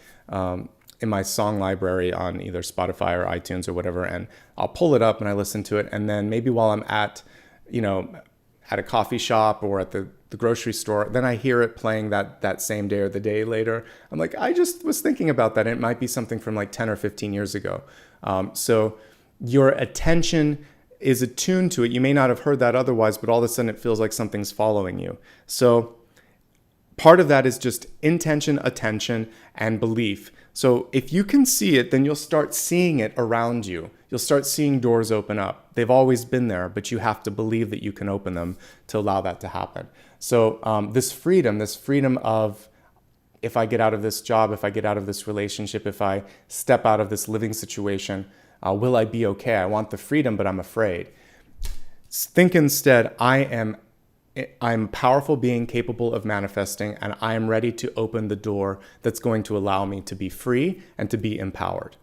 in my song library on either Spotify or iTunes or whatever, and I'll pull it up and I listen to it. And then maybe while I'm at a coffee shop or at the grocery store, then I hear it playing that same day or the day later. I'm like, I just was thinking about that. And it might be something from like 10 or 15 years ago. So your attention is attuned to it. You may not have heard that otherwise, but all of a sudden it feels like something's following you. So part of that is just intention, attention, and belief. So if you can see it, then you'll start seeing it around you. You'll start seeing doors open up. They've always been there, but you have to believe that you can open them to allow that to happen. So this freedom of, if I get out of this job, if I get out of this relationship, if I step out of this living situation, will I be okay? I want the freedom, but I'm afraid. Think instead, I'm a powerful being capable of manifesting, and I am ready to open the door that's going to allow me to be free and to be empowered.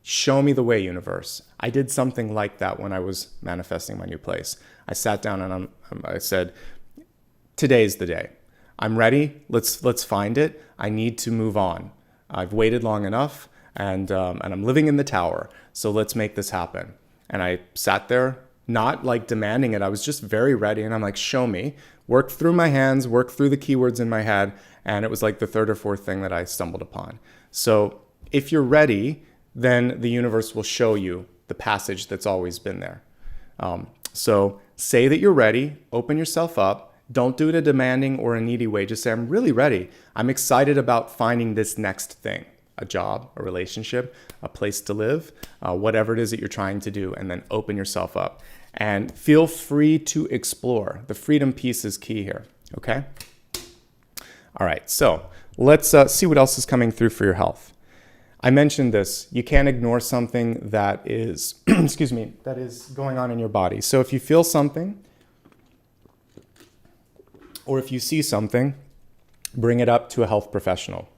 Show me the way, universe. I did something like that when I was manifesting my new place. I sat down and I said, today's the day. I'm ready. Let's find it. I need to move on. I've waited long enough, and I'm living in the tower. So let's make this happen. And I sat there, not like demanding it. I was just very ready. And I'm like, show me. Worked through my hands, worked through the keywords in my head. And it was like the third or fourth thing that I stumbled upon. So if you're ready, then the universe will show you the passage that's always been there. So say that you're ready. Open yourself up. Don't do it a demanding or a needy way. Just say, I'm really ready. I'm excited about finding this next thing. A job, a relationship, a place to live, whatever it is that you're trying to do, and then open yourself up. And feel free to explore. The freedom piece is key here, okay? All right, so let's see what else is coming through for your health. I mentioned this. You can't ignore something that is, that is going on in your body. So if you feel something, or if you see something, bring it up to a health professional.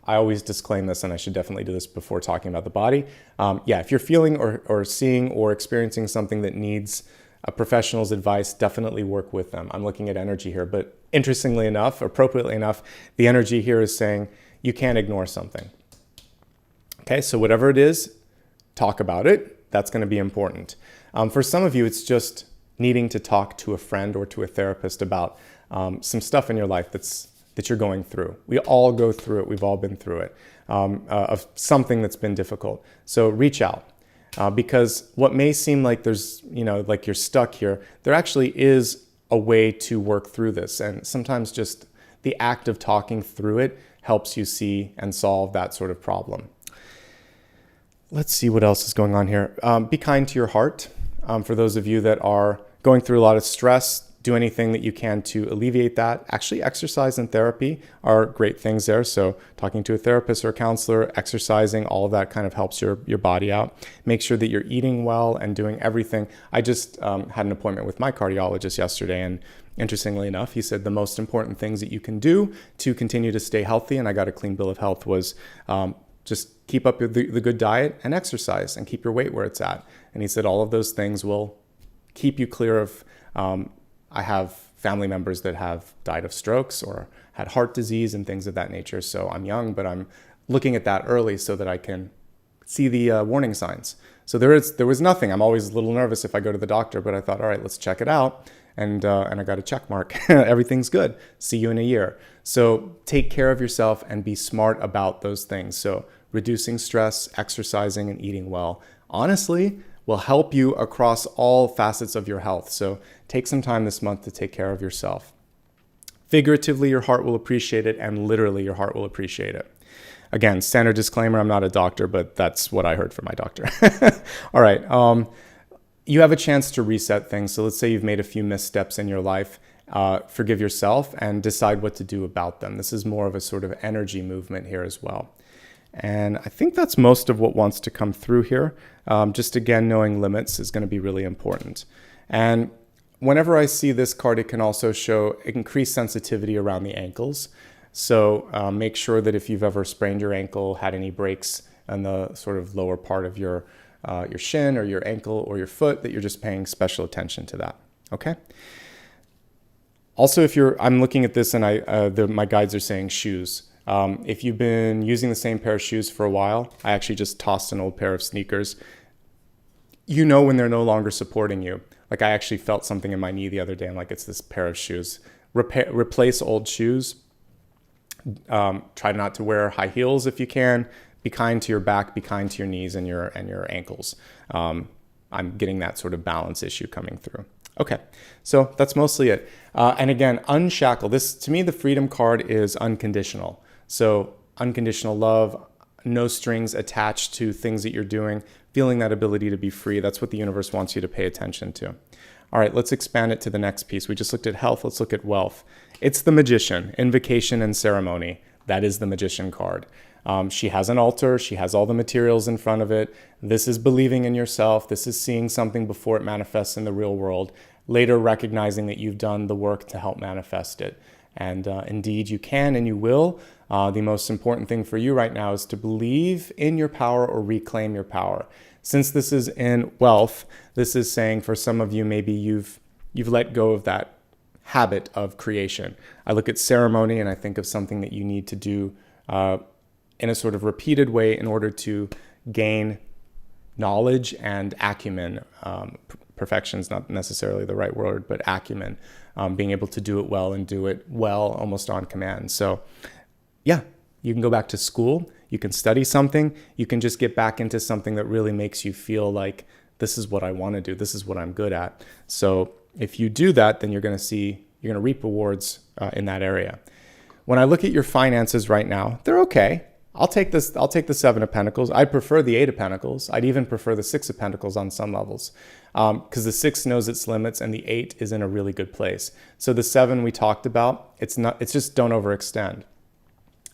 I always disclaim this, and I should definitely do this before talking about the body. If you're feeling or seeing or experiencing something that needs a professional's advice, definitely work with them. I'm looking at energy here, but interestingly enough, appropriately enough, the energy here is saying you can't ignore something. Okay, so whatever it is, talk about it. That's going to be important. For some of you, it's just needing to talk to a friend or to a therapist about some stuff in your life that you're going through. We all go through it. We've all been through it, of something that's been difficult. So reach out, because what may seem like there's, like you're stuck here, there actually is a way to work through this. And sometimes just the act of talking through it helps you see and solve that sort of problem. Let's see what else is going on here. Be kind to your heart. For those of you that are going through a lot of stress, do anything that you can to alleviate that. Actually, exercise and therapy are great things there. So talking to a therapist or a counselor, exercising, all of that kind of helps your body out. Make sure that you're eating well and doing everything. I just had an appointment with my cardiologist yesterday, and interestingly enough, he said the most important things that you can do to continue to stay healthy, and I got a clean bill of health, was just keep up the good diet and exercise and keep your weight where it's at. And he said all of those things will keep you clear of I have family members that have died of strokes or had heart disease and things of that nature. So I'm young, but I'm looking at that early so that I can see the warning signs. So there was nothing. I'm always a little nervous if I go to the doctor, but I thought, all right, let's check it out. And I got a check mark. Everything's good. See you in a year. So take care of yourself and be smart about those things. So reducing stress, exercising, and eating well, honestly, will help you across all facets of your health. So take some time this month to take care of yourself. Figuratively, your heart will appreciate it, and literally, your heart will appreciate it. Again, standard disclaimer, I'm not a doctor, but that's what I heard from my doctor. All right, you have a chance to reset things. So let's say you've made a few missteps in your life. Forgive yourself and decide what to do about them. This is more of a sort of energy movement here as well. And I think that's most of what wants to come through here. Just again, knowing limits is going to be really important. And whenever I see this card, it can also show increased sensitivity around the ankles. So make sure that if you've ever sprained your ankle, had any breaks in the sort of lower part of your shin or your ankle or your foot, that you're just paying special attention to that. Okay. Also, I'm looking at this and my guides are saying shoes. If you've been using the same pair of shoes for a while, I actually just tossed an old pair of sneakers. You know when they're no longer supporting you. Like I actually felt something in my knee the other day. I'm like, it's this pair of shoes. Replace old shoes. Try not to wear high heels if you can. Be kind to your back. Be kind to your knees and your ankles. I'm getting that sort of balance issue coming through. Okay, so that's mostly it. And again, unshackle. This, to me, the freedom card is unconditional. So unconditional love, no strings attached to things that you're doing, feeling that ability to be free. That's what the universe wants you to pay attention to. All right, let's expand it to the next piece. We just looked at health. Let's look at wealth. It's the Magician, invocation and ceremony. That is the Magician card. She has an altar. She has all the materials in front of it. This is believing in yourself. This is seeing something before it manifests in the real world. Later, recognizing that you've done the work to help manifest it. And indeed, you can and you will. The most important thing for you right now is to believe in your power or reclaim your power. Since this is in wealth, this is saying for some of you, maybe you've let go of that habit of creation. I look at ceremony and I think of something that you need to do in a sort of repeated way in order to gain knowledge and acumen. Perfection is not necessarily the right word, but acumen, being able to do it well and do it well almost on command. So yeah, you can go back to school, you can study something, you can just get back into something that really makes you feel like this is what I want to do, this is what I'm good at. So if you do that, then you're going to reap rewards in that area. When I look at your finances right now, they're okay. I'll take the Seven of Pentacles. I prefer the Eight of Pentacles. I'd even prefer the Six of Pentacles on some levels, because the Six knows its limits and the Eight is in a really good place. So the Seven we talked about, it's just don't overextend.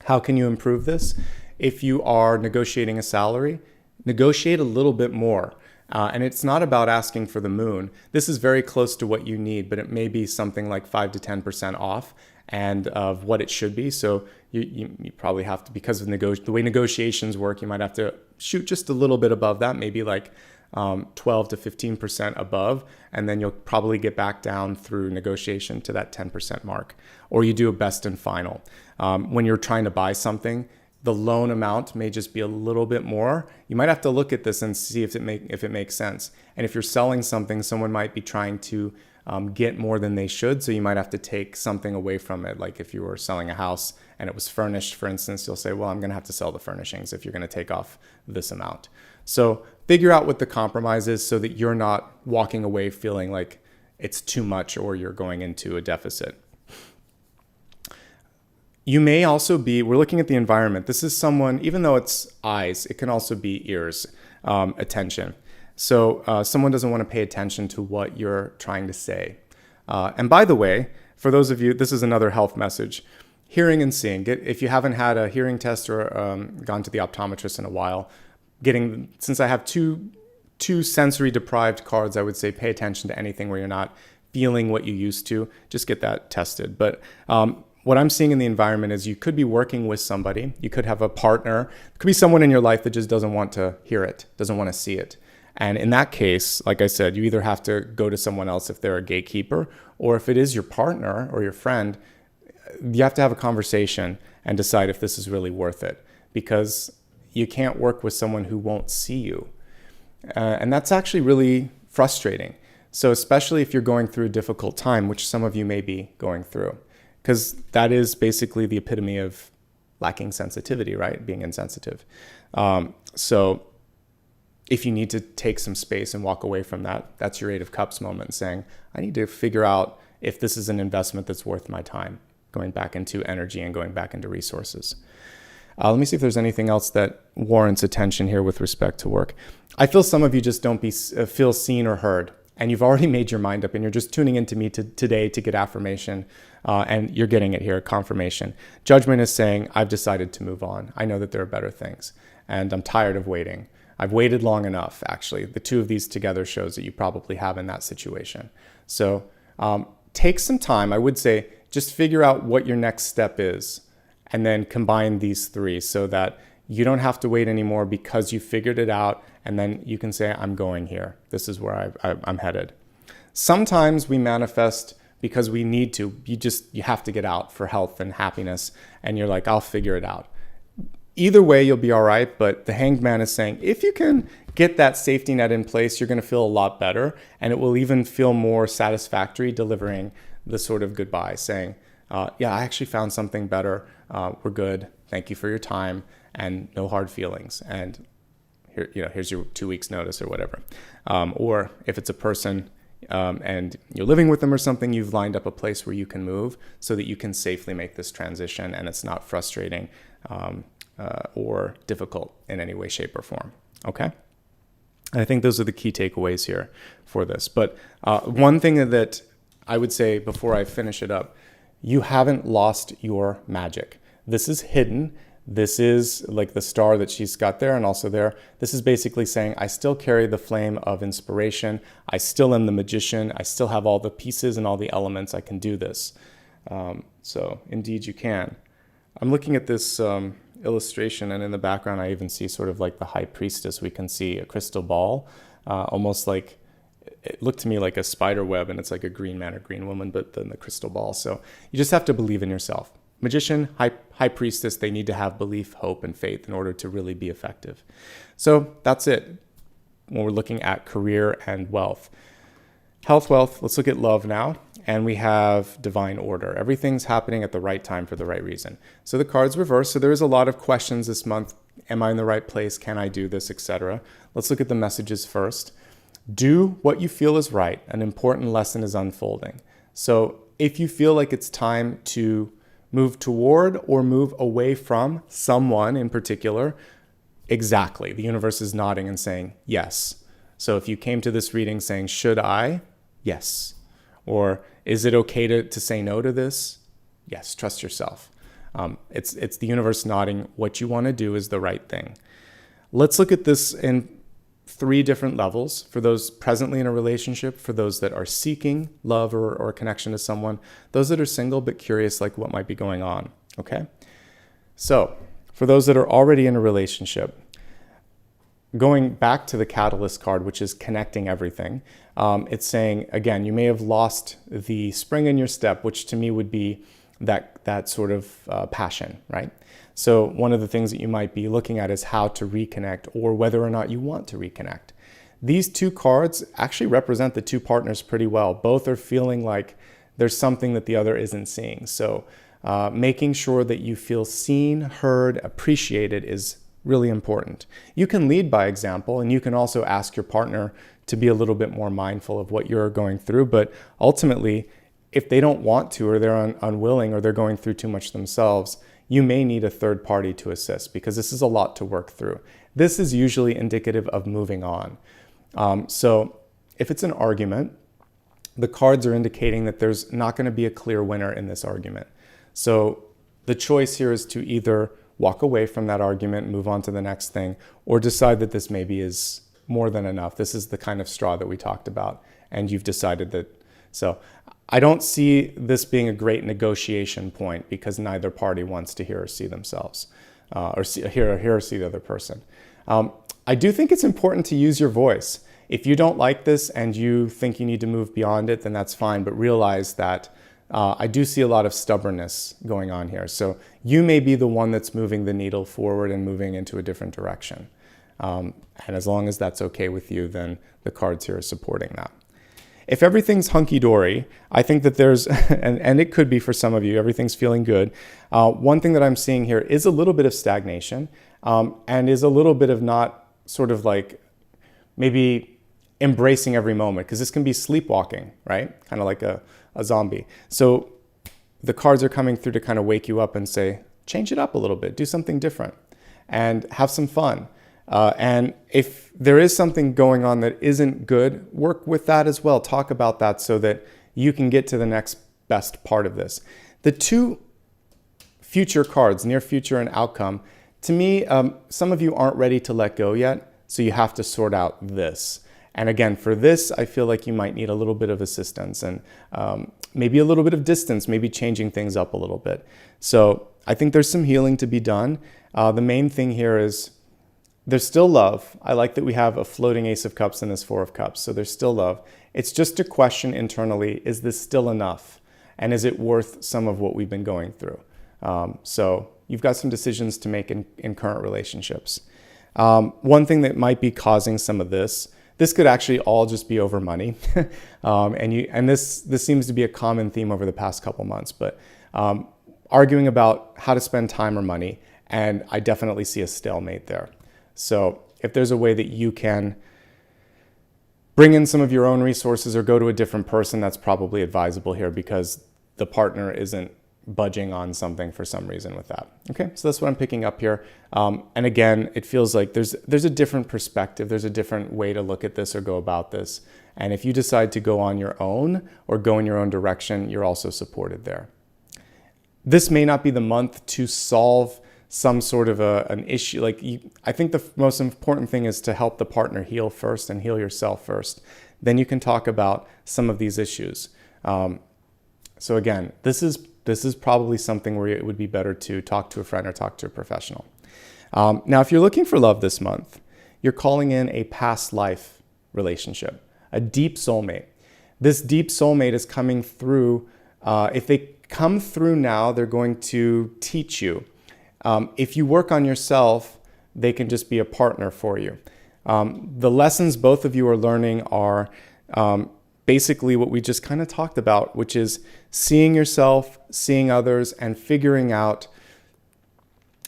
How can you improve this? If you are negotiating a salary, negotiate a little bit more. And it's not about asking for the moon. This is very close to what you need, but it may be something like 5 to 10% off and of what it should be. So you probably have to, because of the way negotiations work, you might have to shoot just a little bit above that, maybe like 12 to 15% above, and then you'll probably get back down through negotiation to that 10% mark. Or you do a best and final. When you're trying to buy something, the loan amount may just be a little bit more. You might have to look at this and see if it makes sense. And if you're selling something, someone might be trying to get more than they should, so you might have to take something away from it. Like if you were selling a house and it was furnished, for instance, you'll say, well, I'm going to have to sell the furnishings if you're going to take off this amount. So figure out what the compromise is so that you're not walking away feeling like it's too much or you're going into a deficit. You may also be, we're looking at the environment. This is someone, even though it's eyes, it can also be ears, attention. So someone doesn't want to pay attention to what you're trying to say. And by the way, for those of you, this is another health message. Hearing and seeing. If you haven't had a hearing test or gone to the optometrist in a while, since I have two sensory deprived cards, I would say pay attention to anything where you're not feeling what you used to. Just get that tested. But what I'm seeing in the environment is you could be working with somebody. You could have a partner. It could be someone in your life that just doesn't want to hear it, doesn't want to see it. And in that case, like I said, you either have to go to someone else if they're a gatekeeper, or if it is your partner or your friend, you have to have a conversation and decide if this is really worth it, because you can't work with someone who won't see you. And that's actually really frustrating. So especially if you're going through a difficult time, which some of you may be going through, because that is basically the epitome of lacking sensitivity, right? Being insensitive. So if you need to take some space and walk away from that, that's your Eight of Cups moment, saying, I need to figure out if this is an investment that's worth my time, going back into energy and going back into resources. Let me see if there's anything else that warrants attention here with respect to work. I feel some of you just don't feel seen or heard, and you've already made your mind up and you're just tuning into me today to get affirmation, and you're getting it here, confirmation. Judgment is saying, I've decided to move on. I know that there are better things, and I'm tired of waiting. I've waited long enough, actually. The two of these together shows that you probably have in that situation. So take some time. I would say just figure out what your next step is and then combine these three so that you don't have to wait anymore because you figured it out, and then you can say, I'm going here. This is where I'm headed. Sometimes we manifest because we need to. You have to get out for health and happiness, and you're like, I'll figure it out. Either way, you'll be all right, but the Hanged Man is saying, if you can get that safety net in place, you're going to feel a lot better, and it will even feel more satisfactory delivering the sort of goodbye, saying, yeah, I actually found something better. We're good. Thank you for your time, and no hard feelings. And here, here's your 2 weeks notice or whatever. Or if it's a person and you're living with them or something, you've lined up a place where you can move so that you can safely make this transition and it's not frustrating or difficult in any way, shape, or form. Okay? And I think those are the key takeaways here for this. But one thing that I would say before I finish it up, you haven't lost your magic. This is hidden. This is like the star that she's got there and also there. This is basically saying, I still carry the flame of inspiration. I still am the magician. I still have all the pieces and all the elements. I can do this. So indeed you can. I'm looking at this illustration, and in the background I even see sort of like the high priestess. We can see a crystal ball, almost like, it looked to me like a spider web, and it's like a green man or green woman, but then the crystal ball. So you just have to believe in yourself. Magician, high priestess, they need to have belief, hope, and faith in order to really be effective. So that's it when we're looking at career and wealth. Health, wealth, let's look at love now. And we have divine order. Everything's happening at the right time for the right reason. So the cards reverse. So there is a lot of questions this month. Am I in the right place? Can I do this, etc.? Let's look at the messages first. Do what you feel is right. An important lesson is unfolding. So if you feel like it's time to move toward or move away from someone in particular, exactly. The universe is nodding and saying yes. So if you came to this reading saying, should I? Yes. Or is it okay to say no to this? Yes, trust yourself. It's the universe nodding. What you want to do is the right thing. Let's look at this in 3 different levels. For those presently in a relationship, for those that are seeking love or connection to someone, those that are single but curious like what might be going on, okay? So for those that are already in a relationship, going back to the catalyst card, which is connecting everything, it's saying, again, you may have lost the spring in your step, which to me would be that sort of passion, right? So one of the things that you might be looking at is how to reconnect or whether or not you want to reconnect. These 2 cards actually represent the 2 partners pretty well. Both are feeling like there's something that the other isn't seeing. So making sure that you feel seen, heard, appreciated is really important. You can lead by example, and you can also ask your partner to be a little bit more mindful of what you're going through. But ultimately, if they don't want to, or they're unwilling, or they're going through too much themselves, you may need a third party to assist, because this is a lot to work through. This is usually indicative of moving on. So if it's an argument, the cards are indicating that there's not going to be a clear winner in this argument. So the choice here is to either walk away from that argument, move on to the next thing, or decide that this maybe is more than enough. This is the kind of straw that we talked about, and you've decided that. So I don't see this being a great negotiation point, because neither party wants to hear or see themselves, hear or see the other person. I do think it's important to use your voice. If you don't like this and you think you need to move beyond it, then that's fine, but realize that I do see a lot of stubbornness going on here. So you may be the one that's moving the needle forward and moving into a different direction. And as long as that's okay with you, then the cards here are supporting that. If everything's hunky-dory, I think that there's, and it could be for some of you, everything's feeling good. One thing that I'm seeing here is a little bit of stagnation, and is a little bit of not sort of like maybe embracing every moment, because this can be sleepwalking, right? Kind of like a zombie. So the cards are coming through to kind of wake you up and say, change it up a little bit, do something different, and have some fun. And if there is something going on that isn't good, work with that as well. Talk about that so that you can get to the next best part of this. The two future cards, near future and outcome, to me, some of you aren't ready to let go yet, so you have to sort out this. And again, for this, I feel like you might need a little bit of assistance and maybe a little bit of distance, maybe changing things up a little bit. So I think there's some healing to be done. The main thing here is there's still love. I like that we have a floating Ace of Cups and this Four of Cups. So there's still love. It's just a question internally, is this still enough? And is it worth some of what we've been going through? So you've got some decisions to make in current relationships. One thing that might be causing some of this could actually all just be over money. and this seems to be a common theme over the past couple months, but arguing about how to spend time or money, and I definitely see a stalemate there. So if there's a way that you can bring in some of your own resources or go to a different person, that's probably advisable here, because the partner isn't budging on something for some reason with that. Okay, so that's what I'm picking up here. And again, it feels like there's a different perspective. There's a different way to look at this or go about this. And if you decide to go on your own or go in your own direction, you're also supported there. This may not be the month to solve some sort of an issue. I think the most important thing is to help the partner heal first and heal yourself first. Then you can talk about some of these issues. So again, this is probably something where it would be better to talk to a friend or talk to a professional. Now, if you're looking for love this month, you're calling in a past life relationship, a deep soulmate. This deep soulmate is coming through. If they come through now, they're going to teach you. If you work on yourself, they can just be a partner for you. The lessons both of you are learning are basically what we just kind of talked about, which is seeing yourself, seeing others, and figuring out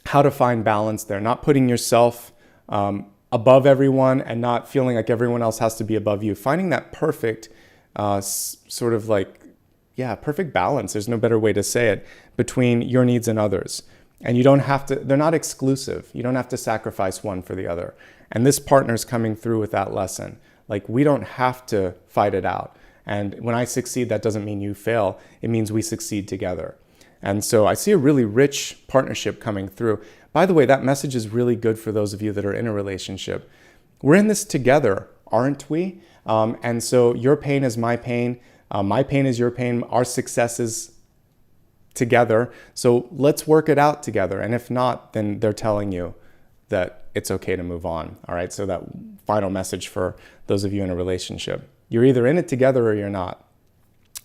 how to find balance there. Not putting yourself above everyone and not feeling like everyone else has to be above you. Finding that perfect perfect balance, there's no better way to say it, between your needs and others. And you don't have to, they're not exclusive. You don't have to sacrifice one for the other. And this partner's coming through with that lesson. Like, we don't have to fight it out. And when I succeed, that doesn't mean you fail. It means we succeed together. And so I see a really rich partnership coming through. By the way, that message is really good for those of you that are in a relationship. We're in this together, aren't we? And so your pain is my pain. My pain is your pain. Our success is together. So let's work it out together. And if not, then they're telling you that it's okay to move on. All right. So that final message for those of you in a relationship, you're either in it together or you're not.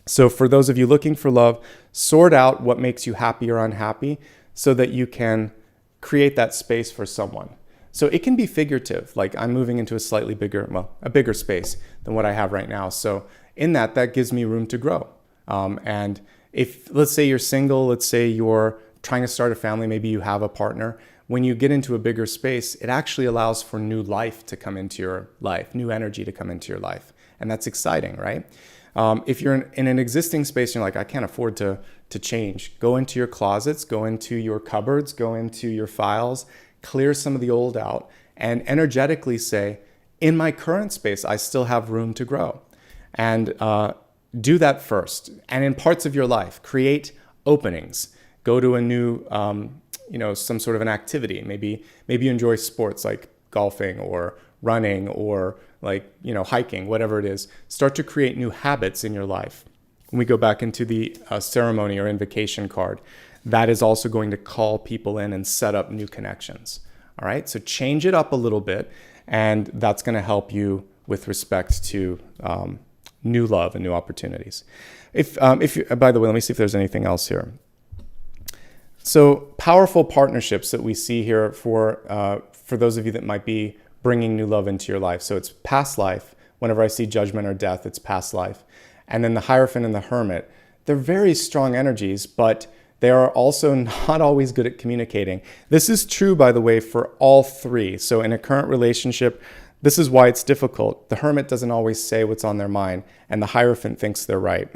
So for those of you looking for love, sort out what makes you happy or unhappy so that you can create that space for someone. So it can be figurative, like I'm moving into a bigger space than what I have right now. So in that gives me room to grow. And if, let's say you're single, let's say you're trying to start a family, maybe you have a partner, when you get into a bigger space, it actually allows for new life to come into your life, new energy to come into your life. And that's exciting, right? If you're in an existing space, you're like, I can't afford to change. Go into your closets, go into your cupboards, go into your files, clear some of the old out, and energetically say, in my current space, I still have room to grow. And do that first. And in parts of your life, create openings. Go to a new, some sort of an activity. Maybe you enjoy sports like golfing or running or hiking, whatever it is. Start to create new habits in your life. When we go back into the ceremony or invocation card, that is also going to call people in and set up new connections. All right, so change it up a little bit, and that's going to help you with respect to new love and new opportunities. By the way, let me see if there's anything else here. So powerful partnerships that we see here for those of you that might be bringing new love into your life. So it's past life. Whenever I see judgment or death, it's past life. And then the Hierophant and the Hermit, they're very strong energies, but they are also not always good at communicating. This is true, by the way, for all three. So in a current relationship, this is why it's difficult. The Hermit doesn't always say what's on their mind, and the Hierophant thinks they're right,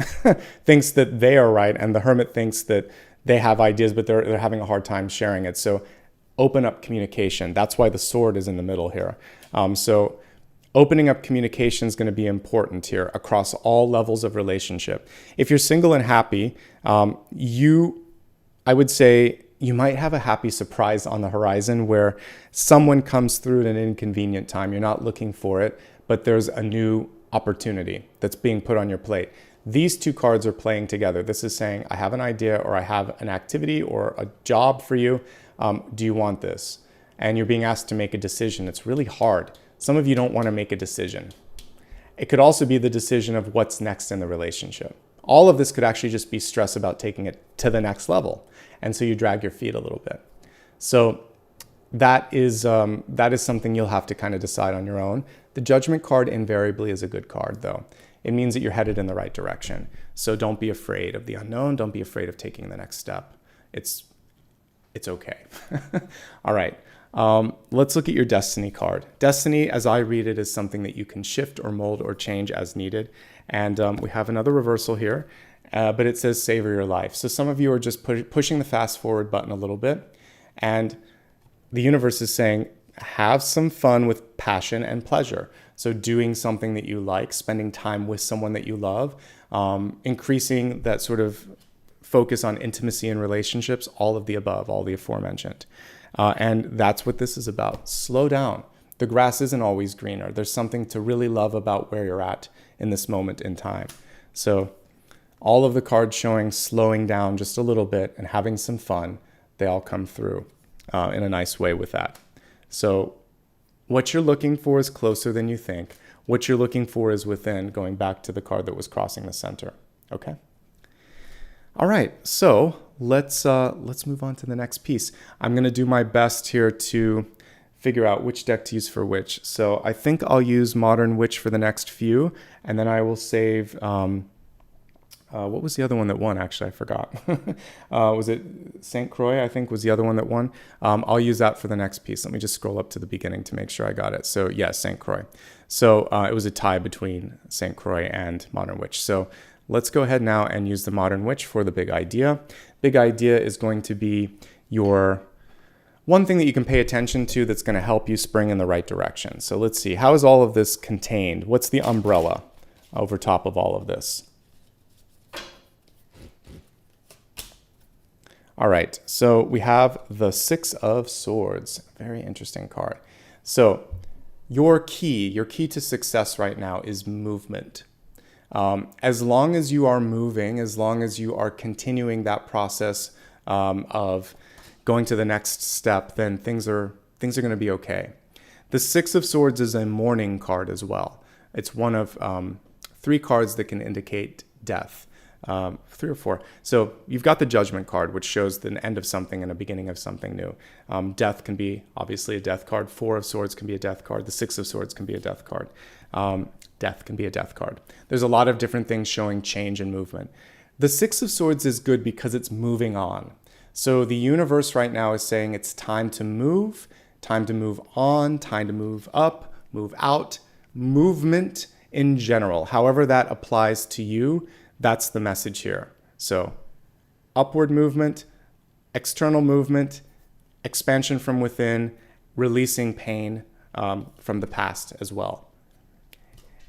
thinks that they are right, and the Hermit thinks that they have ideas, but they're having a hard time sharing it. So open up communication. That's why the Sword is in the middle here. So opening up communication is going to be important here across all levels of relationship. If you're single and happy, I would say you might have a happy surprise on the horizon where someone comes through at an inconvenient time. You're not looking for it, but there's a new opportunity that's being put on your plate. These two cards are playing together. This is saying, I have an idea, or I have an activity or a job for you. Do you want this? And you're being asked to make a decision. It's really hard. Some of you don't want to make a decision. It could also be the decision of what's next in the relationship. All of this could actually just be stress about taking it to the next level. And so you drag your feet a little bit. So that is something you'll have to kind of decide on your own. The Judgment card invariably is a good card, though. It means that you're headed in the right direction. So don't be afraid of the unknown. Don't be afraid of taking the next step. It's okay. All right. Let's look at your Destiny card. Destiny, as I read it, is something that you can shift or mold or change as needed. And we have another reversal here, but it says savor your life. So some of you are just pushing the fast forward button a little bit. And the universe is saying, have some fun with passion and pleasure. So doing something that you like, spending time with someone that you love, increasing that sort of focus on intimacy and relationships, all of the above, all the aforementioned. And that's what this is about. Slow down. The grass isn't always greener. There's something to really love about where you're at in this moment in time. So all of the cards showing slowing down just a little bit and having some fun, they all come through in a nice way with that. So what you're looking for is closer than you think. What you're looking for is within, going back to the card that was crossing the center. Okay? All right, so let's move on to the next piece. I'm going to do my best here to figure out which deck to use for which. So I think I'll use Modern Witch for the next few, and then I will save... what was the other one that won? Actually, I forgot. Was it St. Croix, I think, was the other one that won? I'll use that for the next piece. Let me just scroll up to the beginning to make sure I got it. So, yes, St. Croix. So it was a tie between St. Croix and Modern Witch. So let's go ahead now and use the Modern Witch for the big idea. Big idea is going to be your one thing that you can pay attention to that's going to help you spring in the right direction. So let's see. How is all of this contained? What's the umbrella over top of all of this? All right, so we have the Six of Swords. Very interesting card. So your key to success right now is movement. As long as you are moving, as long as you are continuing that process of going to the next step, then things are going to be okay. The Six of Swords is a mourning card as well. It's one of 3 cards that can indicate death. 3 or 4. So you've got the Judgment card, which shows the end of something and a beginning of something new. Death can be obviously a death card. 4 of Swords can be a death card. The 6 of Swords can be a death card. Death can be a death card. There's a lot of different things showing change and movement. The 6 of Swords is good because it's moving on. So the universe right now is saying it's time to move on, time to move up, move out. Movement in general. However that applies to you, that's the message here. So upward movement, external movement, expansion from within, releasing pain from the past as well.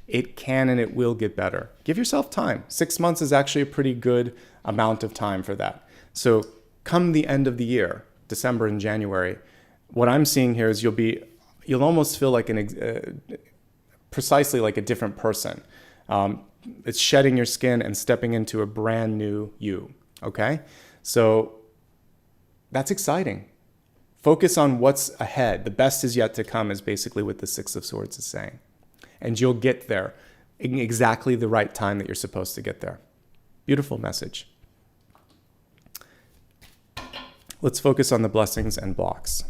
It can and it will get better. Give yourself time. 6 months is actually a pretty good amount of time for that. So come the end of the year, December and January, what I'm seeing here is you'll almost feel like precisely like a different person. It's shedding your skin and stepping into a brand new you, okay? So that's exciting. Focus on what's ahead. The best is yet to come is basically what the Six of Swords is saying. And you'll get there in exactly the right time that you're supposed to get there. Beautiful message. Let's focus on the blessings and blocks.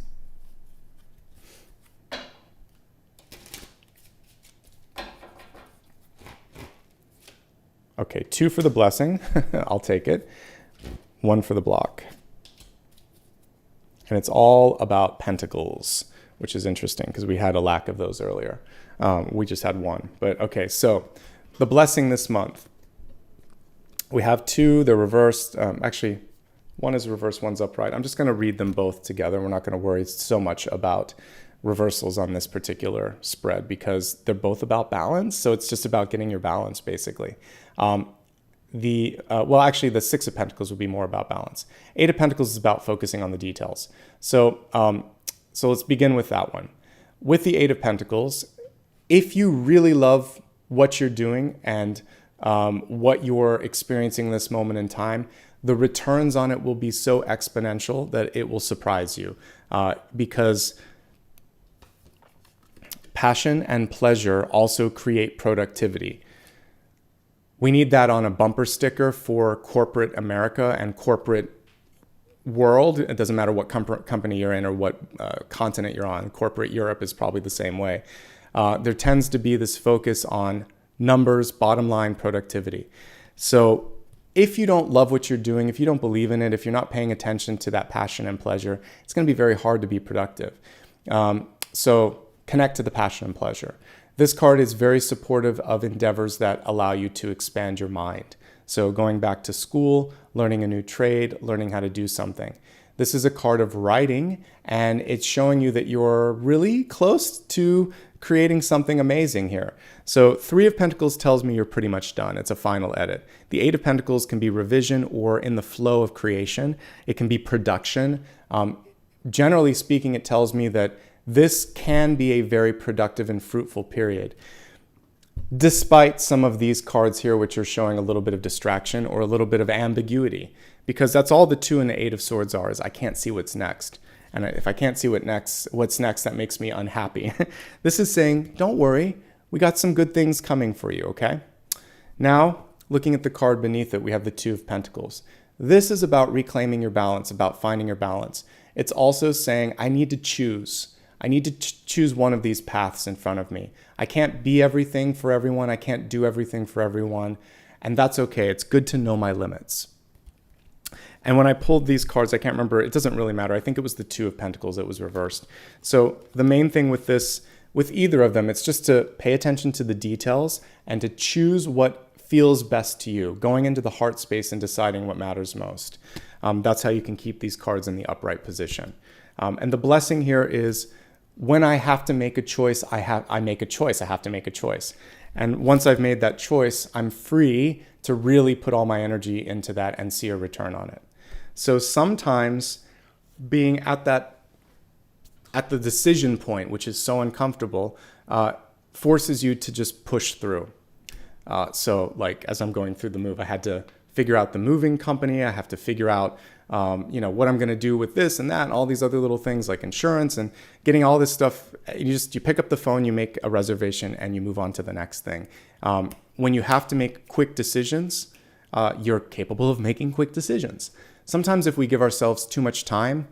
Okay, 2 for the blessing. I'll take it. 1 for the block. And it's all about pentacles, which is interesting because we had a lack of those earlier. We just had 1. But okay, so the blessing this month. We have 2, they're reversed. Actually, 1 is reversed, 1's upright. I'm just going to read them both together. We're not going to worry so much about reversals on this particular spread because they're both about balance. So it's just about getting your balance, basically. Actually, the 6 of Pentacles would be more about balance. 8 of Pentacles is about focusing on the details. So let's begin with that one. With the 8 of Pentacles, if you really love what you're doing and what you're experiencing this moment in time, the returns on it will be so exponential that it will surprise you because passion and pleasure also create productivity. We need that on a bumper sticker for corporate America and corporate world. It doesn't matter what company you're in or what continent you're on. Corporate Europe is probably the same way. There tends to be this focus on numbers, bottom line, productivity. So if you don't love what you're doing, if you don't believe in it, if you're not paying attention to that passion and pleasure, it's going to be very hard to be productive. So connect to the passion and pleasure. This card is very supportive of endeavors that allow you to expand your mind. So going back to school, learning a new trade, learning how to do something. This is a card of writing, and it's showing you that you're really close to creating something amazing here. So 3 of Pentacles tells me you're pretty much done. It's a final edit. The 8 of Pentacles can be revision or in the flow of creation. It can be production. Generally speaking, it tells me that this can be a very productive and fruitful period. Despite some of these cards here, which are showing a little bit of distraction or a little bit of ambiguity, because that's all the 2 and the 8 of Swords are, is I can't see what's next. And if I can't see what's next, that makes me unhappy. This is saying, don't worry, we got some good things coming for you, okay? Now, looking at the card beneath it, we have the 2 of Pentacles. This is about reclaiming your balance, about finding your balance. It's also saying, I need to choose. I need to choose one of these paths in front of me. I can't be everything for everyone. I can't do everything for everyone. And that's okay. It's good to know my limits. And when I pulled these cards, I can't remember. It doesn't really matter. I think it was the 2 of Pentacles that was reversed. So the main thing with this, with either of them, it's just to pay attention to the details and to choose what feels best to you, going into the heart space and deciding what matters most. That's how you can keep these cards in the upright position. And the blessing here is, when I have to make a choice, I make a choice. I have to make a choice. And once I've made that choice, I'm free to really put all my energy into that and see a return on it. So sometimes being at the decision point, which is so uncomfortable, forces you to just push through. So like as I'm going through the move, I had to figure out the moving company. I have to figure out what I'm going to do with this and that and all these other little things like insurance and getting all this stuff. You pick up the phone, you make a reservation, and you move on to the next thing. When you have to make quick decisions, you're capable of making quick decisions. Sometimes if we give ourselves too much time,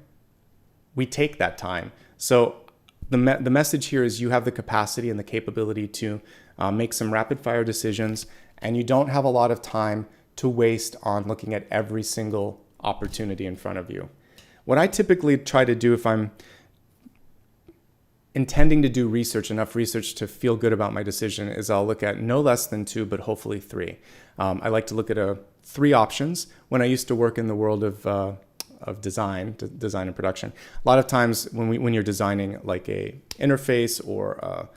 we take that time. So the message here is you have the capacity and the capability to make some rapid fire decisions, and you don't have a lot of time to waste on looking at every single opportunity in front of you. What I typically try to do if I'm intending to do research, enough research to feel good about my decision, is I'll look at no less than 2, but hopefully 3. I like to look at 3 options. When I used to work in the world of design and production, a lot of times when you're designing like a interface or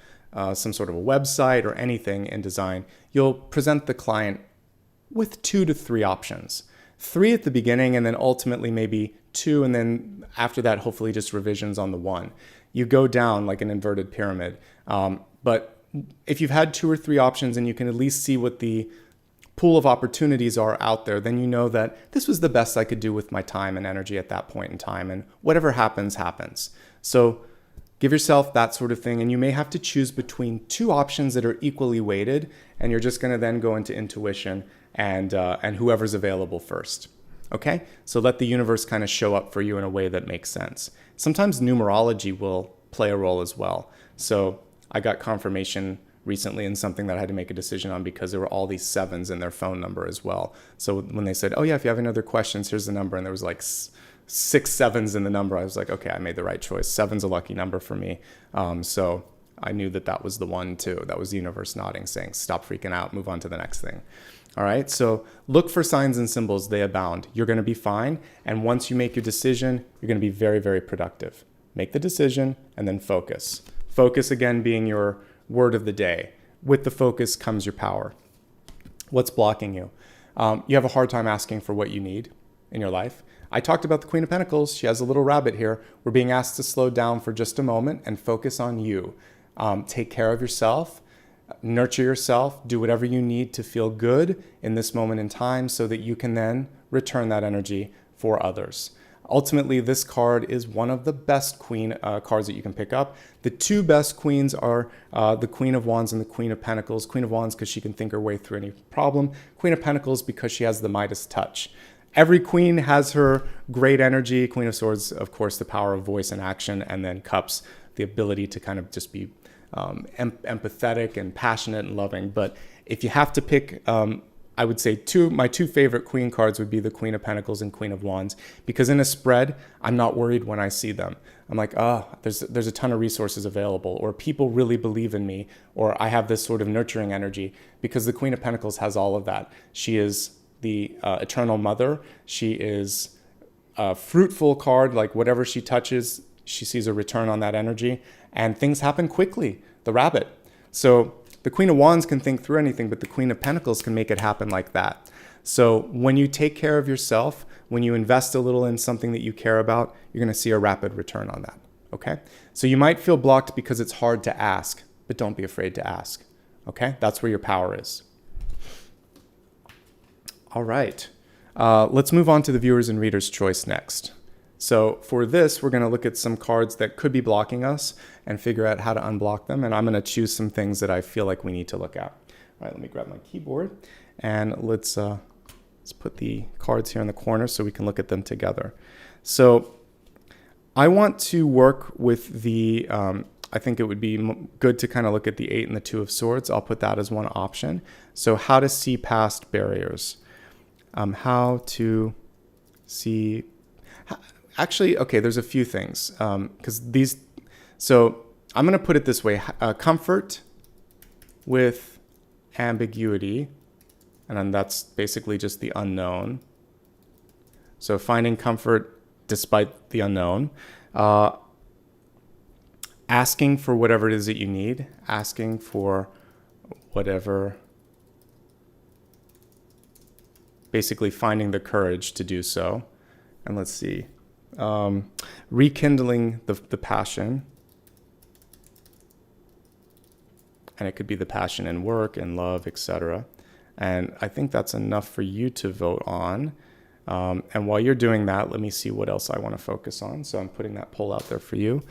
some sort of a website or anything in design, you'll present the client with 2 to 3 options. 3 at the beginning, and then ultimately maybe 2, and then after that, hopefully just revisions on the 1. You go down like an inverted pyramid. But if you've had 2 or 3 options and you can at least see what the pool of opportunities are out there, then you know that this was the best I could do with my time and energy at that point in time, and whatever happens, happens. So give yourself that sort of thing, and you may have to choose between 2 options that are equally weighted, and you're just going to then go into intuition and whoever's available first. Okay? So let the universe kind of show up for you in a way that makes sense. Sometimes numerology will play a role as well. So I got confirmation recently in something that I had to make a decision on because there were all these 7s in their phone number as well. So when they said, oh yeah, if you have any other questions, here's the number, and there was like 6 7s in the number, I was like, okay, I made the right choice. 7's a lucky number for me. So I knew that was the one too. That was the universe nodding, saying, stop freaking out, move on to the next thing. All right, so look for signs and symbols, they abound. You're gonna be fine, and once you make your decision, you're gonna be very, very productive. Make the decision and then focus. Focus again being your word of the day. With the focus comes your power. What's blocking you? You have a hard time asking for what you need in your life. I talked about the Queen of Pentacles. She has a little rabbit here. We're being asked to slow down for just a moment and focus on you. Take care of yourself, nurture yourself, do whatever you need to feel good in this moment in time so that you can then return that energy for others. Ultimately, this card is one of the best queen cards that you can pick up. The 2 best queens are the Queen of Wands and the Queen of Pentacles. Queen of Wands because she can think her way through any problem. Queen of Pentacles because she has the Midas touch. Every queen has her great energy. Queen of Swords, of course, the power of voice and action, and then Cups, the ability to kind of just be empathetic and passionate and loving. But if you have to pick, I would say my 2 favorite queen cards would be the Queen of Pentacles and Queen of Wands, because in a spread, I'm not worried when I see them. I'm like, there's a ton of resources available, or people really believe in me, or I have this sort of nurturing energy, because the Queen of Pentacles has all of that. She is the eternal mother. She is a fruitful card, like whatever she touches, she sees a return on that energy, and things happen quickly. The rabbit. So the Queen of Wands can think through anything, but the Queen of Pentacles can make it happen like that. So when you take care of yourself, when you invest a little in something that you care about, you're going to see a rapid return on that. Okay? So you might feel blocked because it's hard to ask, but don't be afraid to ask. Okay? That's where your power is. All right. Let's move on to the viewers and readers' choice next. So for this, we're going to look at some cards that could be blocking us and figure out how to unblock them. And I'm going to choose some things that I feel like we need to look at. All right, let me grab my keyboard and let's put the cards here in the corner so we can look at them together. So I want to work with the, I think it would be good to kind of look at the 8 and the 2 of Swords. I'll put that as one option. So how to see past barriers. How to see... Actually, okay, there's a few things, because these, so I'm going to put it this way, comfort with ambiguity, and then that's basically just the unknown. So finding comfort despite the unknown, asking for whatever it is that you need, asking for whatever, basically finding the courage to do so. And let's see. Rekindling the passion, and it could be the passion in work and love, etc. And I think that's enough for you to vote on. And while you're doing that, let me see what else I want to focus on. So I'm putting that poll out there for you.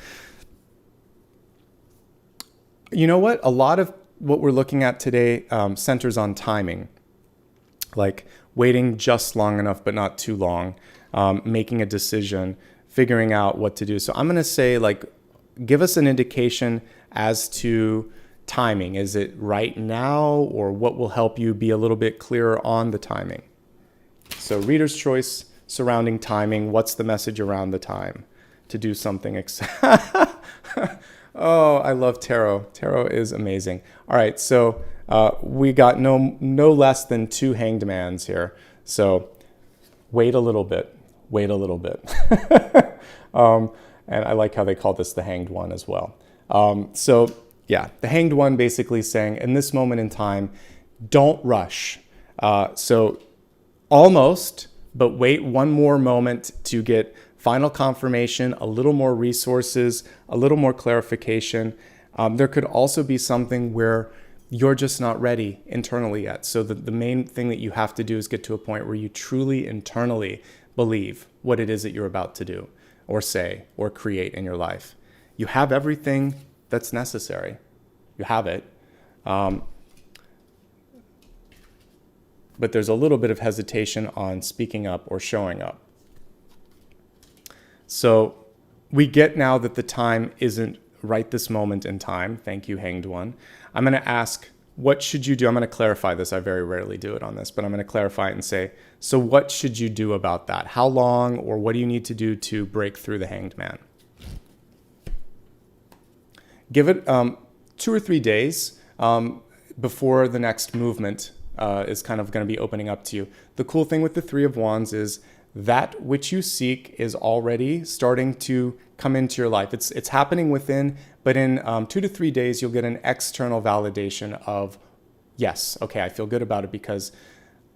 You know what? A lot of what we're looking at today centers on timing, like waiting just long enough but not too long. Making a decision, figuring out what to do. So I'm going to say, like, give us an indication as to timing. Is it right now, or what will help you be a little bit clearer on the timing? So reader's choice surrounding timing. What's the message around the time? to do something. Oh, I love tarot. Tarot is amazing. All right, so we got no less than 2 hanged mans here. So wait a little bit. Wait a little bit. And I like how they call this the hanged one as well. So yeah, the hanged one basically saying in this moment in time, don't rush. So almost, but wait one more moment to get final confirmation, a little more resources, a little more clarification. There could also be something where you're just not ready internally yet. So the main thing that you have to do is get to a point where you truly internally believe what it is that you're about to do or say or create in your life. You have everything that's necessary. You have it. But there's a little bit of hesitation on speaking up or showing up. So we get now that the time isn't right this moment in time. Thank you, Hanged One. I'm going to ask, what should you do? I'm going to clarify this. I very rarely do it on this, but I'm going to clarify it and say, so what should you do about that? How long or what do you need to do to break through the Hanged Man? Give it 2 or 3 days before the next movement is kind of going to be opening up to you. The cool thing with the 3 of Wands is that which you seek is already starting to come into your life. It's happening within, but in 2 to 3 days, you'll get an external validation of, yes, okay, I feel good about it because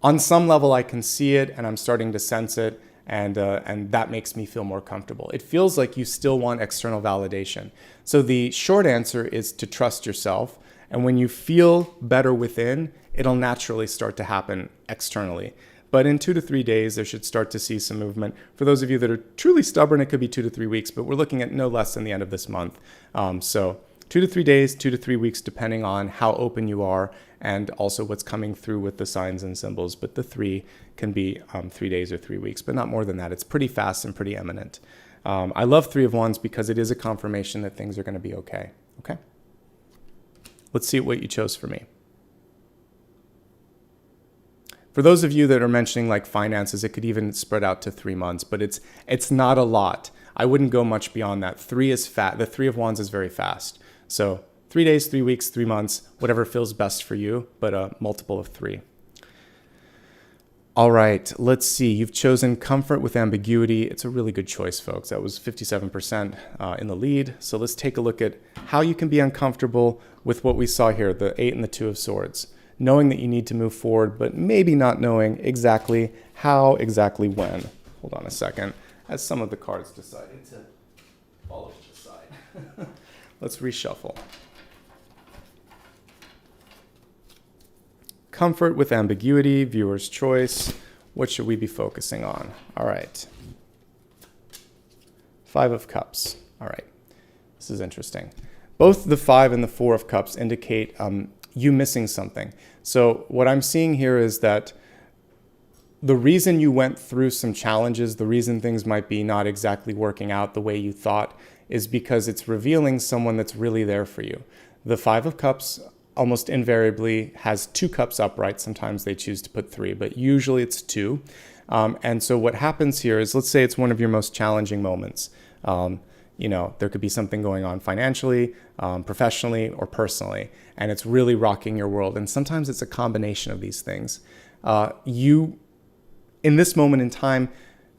on some level I can see it and I'm starting to sense it, and that makes me feel more comfortable. It feels like you still want external validation. So the short answer is to trust yourself, and when you feel better within, it'll naturally start to happen externally. But in 2 to 3 days, there should start to see some movement. For those of you that are truly stubborn, it could be 2 to 3 weeks, but we're looking at no less than the end of this month. So 2 to 3 days, 2 to 3 weeks, depending on how open you are and also what's coming through with the signs and symbols. But the 3 can be 3 days or 3 weeks, but not more than that. It's pretty fast and pretty imminent. I love 3 of Wands because it is a confirmation that things are going to be okay. Okay? Let's see what you chose for me. For those of you that are mentioning like finances, it could even spread out to 3 months, but it's not a lot. I wouldn't go much beyond that. 3 is fat. The 3 of Wands is very fast. So 3 days, 3 weeks, 3 months, whatever feels best for you, but a multiple of 3. All right, let's see. You've chosen comfort with ambiguity. It's a really good choice, folks. That was 57% in the lead. So let's take a look at how you can be uncomfortable with what we saw here, the 8 and the 2 of Swords. Knowing that you need to move forward, but maybe not knowing exactly how, exactly when. Hold on a second, as some of the cards decided to follow to the side. Let's reshuffle. Comfort with ambiguity, viewer's choice. What should we be focusing on? All right. 5 of Cups. All right. This is interesting. Both the 5 and the 4 of Cups indicate you missing something. So what I'm seeing here is that the reason you went through some challenges, the reason things might be not exactly working out the way you thought, is because it's revealing someone that's really there for you. The 5 of Cups almost invariably has 2 cups upright. Sometimes they choose to put 3, but usually it's 2. And so what happens here is, let's say it's one of your most challenging moments. There could be something going on financially, professionally, or personally, and it's really rocking your world. And sometimes it's a combination of these things. You, in this moment in time,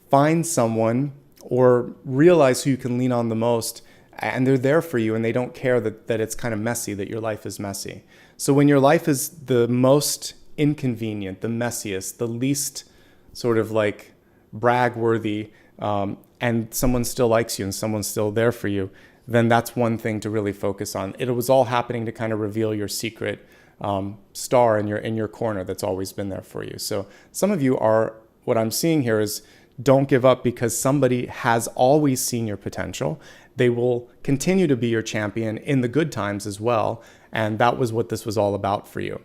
find someone or realize who you can lean on the most, and they're there for you, and they don't care that it's kind of messy, that your life is messy. So when your life is the most inconvenient, the messiest, the least sort of like brag-worthy, and someone still likes you and someone's still there for you, then that's one thing to really focus on. It was all happening to kind of reveal your secret star in your corner that's always been there for you. So some of you are, what I'm seeing here is, don't give up, because somebody has always seen your potential. They will continue to be your champion in the good times as well. And that was what this was all about for you.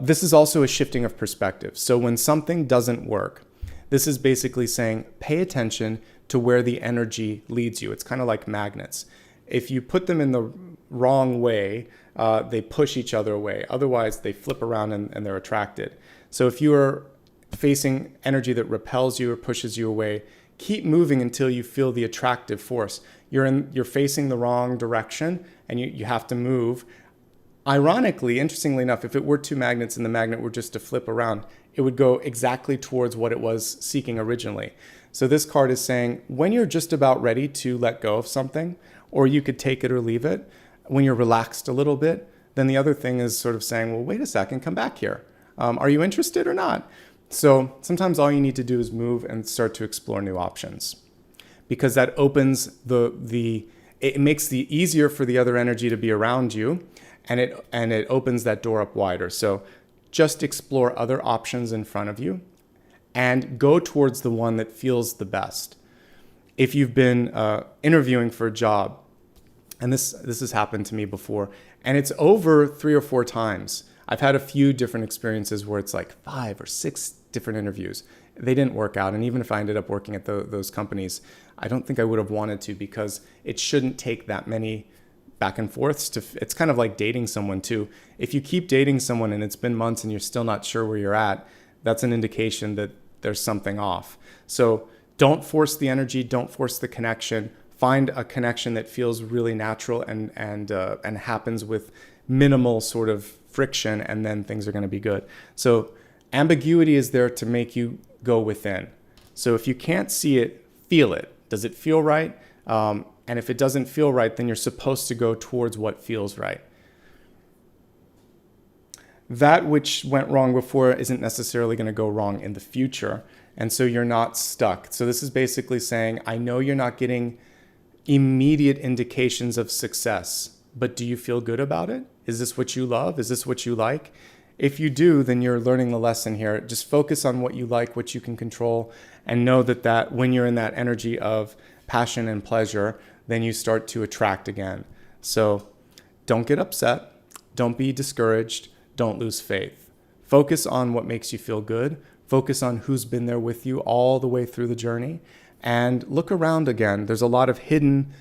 This is also a shifting of perspective. So when something doesn't work, this is basically saying, pay attention to where the energy leads you. It's kind of like magnets. If you put them in the wrong way, they push each other away. Otherwise, they flip around and they're attracted. So if you are facing energy that repels you or pushes you away, keep moving until you feel the attractive force. You're facing the wrong direction and you have to move. Ironically, interestingly enough, if it were two magnets and the magnet were just to flip around, it would go exactly towards what it was seeking originally. So this card is saying when you're just about ready to let go of something, or you could take it or leave it, when you're relaxed a little bit, then the other thing is sort of saying, well, wait a second, come back here. Are you interested or not? So sometimes all you need to do is move and start to explore new options, because that opens it makes it easier for the other energy to be around you, and it opens that door up wider. So just explore other options in front of you and go towards the one that feels the best. If you've been interviewing for a job, and this has happened to me before, and it's over 3 or 4 times. I've had a few different experiences where it's like 5 or 6 different interviews. They didn't work out. And even if I ended up working at those companies, I don't think I would have wanted to, because it shouldn't take that many back and forths. It's kind of like dating someone too. If you keep dating someone and it's been months and you're still not sure where you're at, that's an indication that there's something off. So don't force the energy. Don't force the connection. Find a connection that feels really natural and happens with minimal sort of friction, and then things are going to be good. So ambiguity is there to make you go within. So if you can't see it, feel it. Does it feel right? And if it doesn't feel right, then you're supposed to go towards what feels right. That which went wrong before isn't necessarily going to go wrong in the future. And so you're not stuck. So this is basically saying, I know you're not getting immediate indications of success, but do you feel good about it? Is this what you love? Is this what you like? If you do, then you're learning the lesson here. Just focus on what you like, what you can control, and know that when you're in that energy of passion and pleasure, then you start to attract again. So don't get upset. Don't be discouraged. Don't lose faith. Focus on what makes you feel good. Focus on who's been there with you all the way through the journey. And look around again. There's a lot of hidden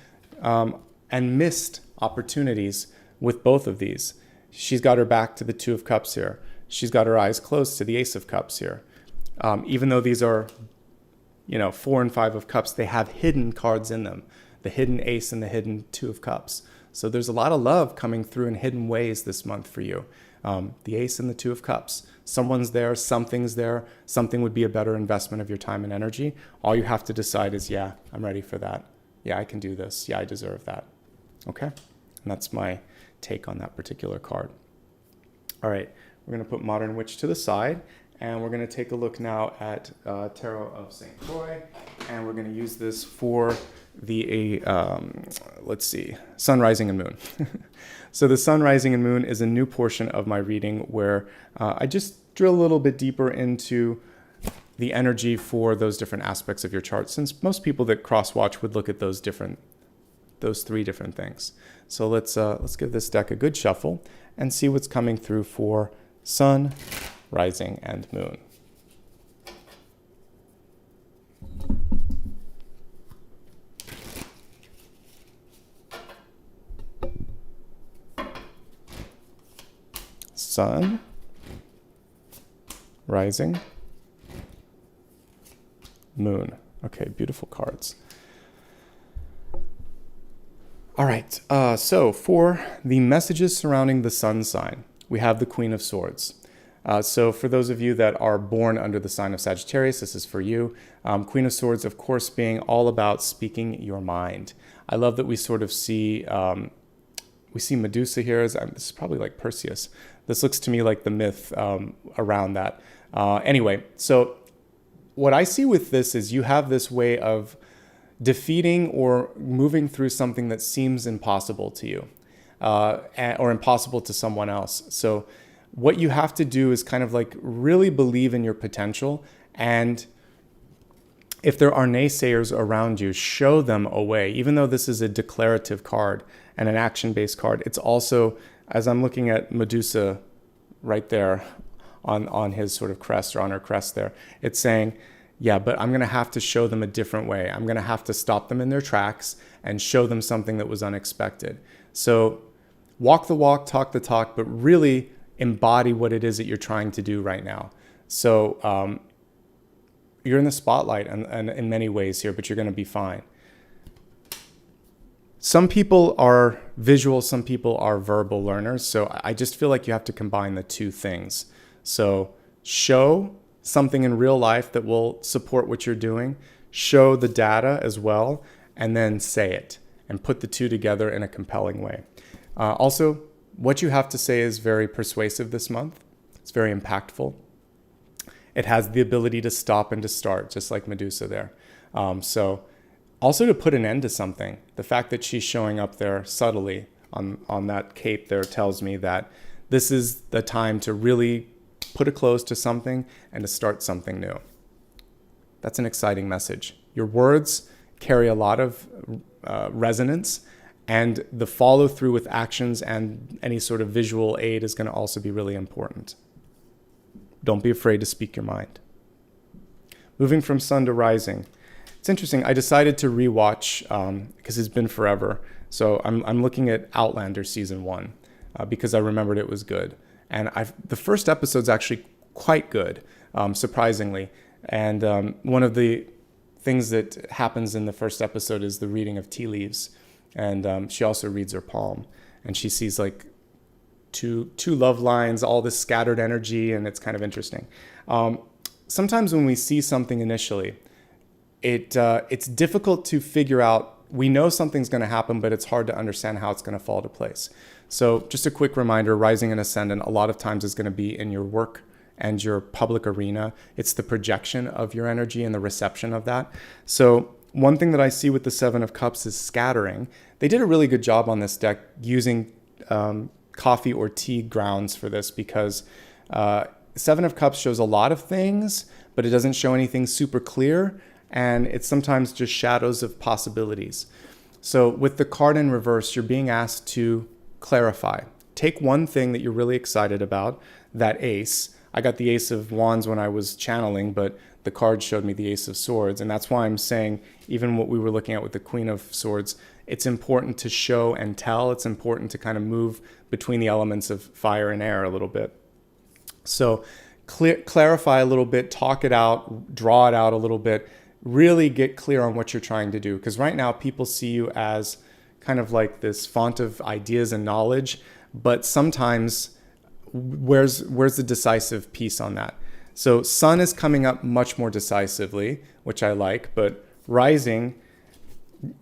and missed opportunities with both of these. She's got her back to the 2 of Cups here. She's got her eyes closed to the Ace of Cups here. Even though these are, 4 and 5 of Cups, they have hidden cards in them. The hidden Ace and the hidden 2 of Cups. So there's a lot of love coming through in hidden ways this month for you. The Ace and the 2 of Cups. Someone's there, something's there, something would be a better investment of your time and energy. All you have to decide is, yeah, I'm ready for that. Yeah, I can do this. Yeah, I deserve that. Okay? And that's my take on that particular card. All right, we're going to put Modern Witch to the side, and we're going to take a look now at Tarot of St. Croix, and we're going to use this for the, Sun, Rising, and Moon. So the Sun, Rising, and Moon is a new portion of my reading where I just drill a little bit deeper into the energy for those different aspects of your chart, since most people that cross-watch would look at those 3 different things. So let's give this deck a good shuffle and see what's coming through for Sun, Rising, and Moon. Sun, Rising, Moon. Okay, beautiful cards. All right, so for the messages surrounding the sun sign, we have the Queen of Swords. So for those of you that are born under the sign of Sagittarius, this is for you. Queen of Swords, of course, being all about speaking your mind. I love that we sort of see, we see Medusa here. This is probably like Perseus. This looks to me like the myth around that. Anyway, so what I see with this is you have this way of defeating or moving through something that seems impossible to you or impossible to someone else. So what you have to do is kind of like really believe in your potential, and if there are naysayers around you, show them a way. Even though this is a declarative card and an action-based card, it's also, as I'm looking at Medusa right there on his sort of crest, or on her crest there, it's saying, yeah, but I'm going to have to show them a different way. I'm going to have to stop them in their tracks and show them something that was unexpected. So walk the walk, talk the talk, but really embody what it is that you're trying to do right now. So, you're in the spotlight and in many ways here, but you're going to be fine. Some people are visual, some people are verbal learners. So I just feel like you have to combine the two things. So show something in real life that will support what you're doing, show the data as well, and then say it and put the two together in a compelling way. Also, what you have to say is very persuasive this month. It's very impactful. It has the ability to stop and to start, just like Medusa there. So also to put an end to something. The fact that she's showing up there subtly on that cape there tells me that this is the time to really put a close to something and to start something new. That's an exciting message. Your words carry a lot of resonance, and the follow through with actions and any sort of visual aid is going to also be really important. Don't be afraid to speak your mind. Moving from sun to rising. It's interesting. I decided to rewatch because it's been forever. So I'm looking at Outlander season 1 because I remembered it was good. And the first episode's actually quite good, surprisingly. And one of the things that happens in the first episode is the reading of tea leaves. And she also reads her palm. And she sees like two love lines, all this scattered energy, and it's kind of interesting. Sometimes when we see something initially, it's difficult to figure out. We know something's going to happen, but it's hard to understand how it's going to fall to place. So just a quick reminder, rising and ascendant a lot of times is going to be in your work and your public arena. It's the projection of your energy and the reception of that. So one thing that I see with the Seven of Cups is scattering. They did a really good job on this deck using coffee or tea grounds for this because Seven of Cups shows a lot of things, but it doesn't show anything super clear. And it's sometimes just shadows of possibilities. So with the card in reverse, you're being asked to clarify. Take one thing that you're really excited about, that ace. I got the Ace of Wands when I was channeling, but the card showed me the Ace of Swords. And that's why I'm saying, even what we were looking at with the Queen of Swords, it's important to show and tell. It's important to kind of move between the elements of fire and air a little bit. So clarify a little bit, talk it out, draw it out a little bit, really get clear on what you're trying to do. Because right now people see you as kind of like this font of ideas and knowledge, but sometimes where's the decisive piece on that? So sun is coming up much more decisively, which I like, but rising,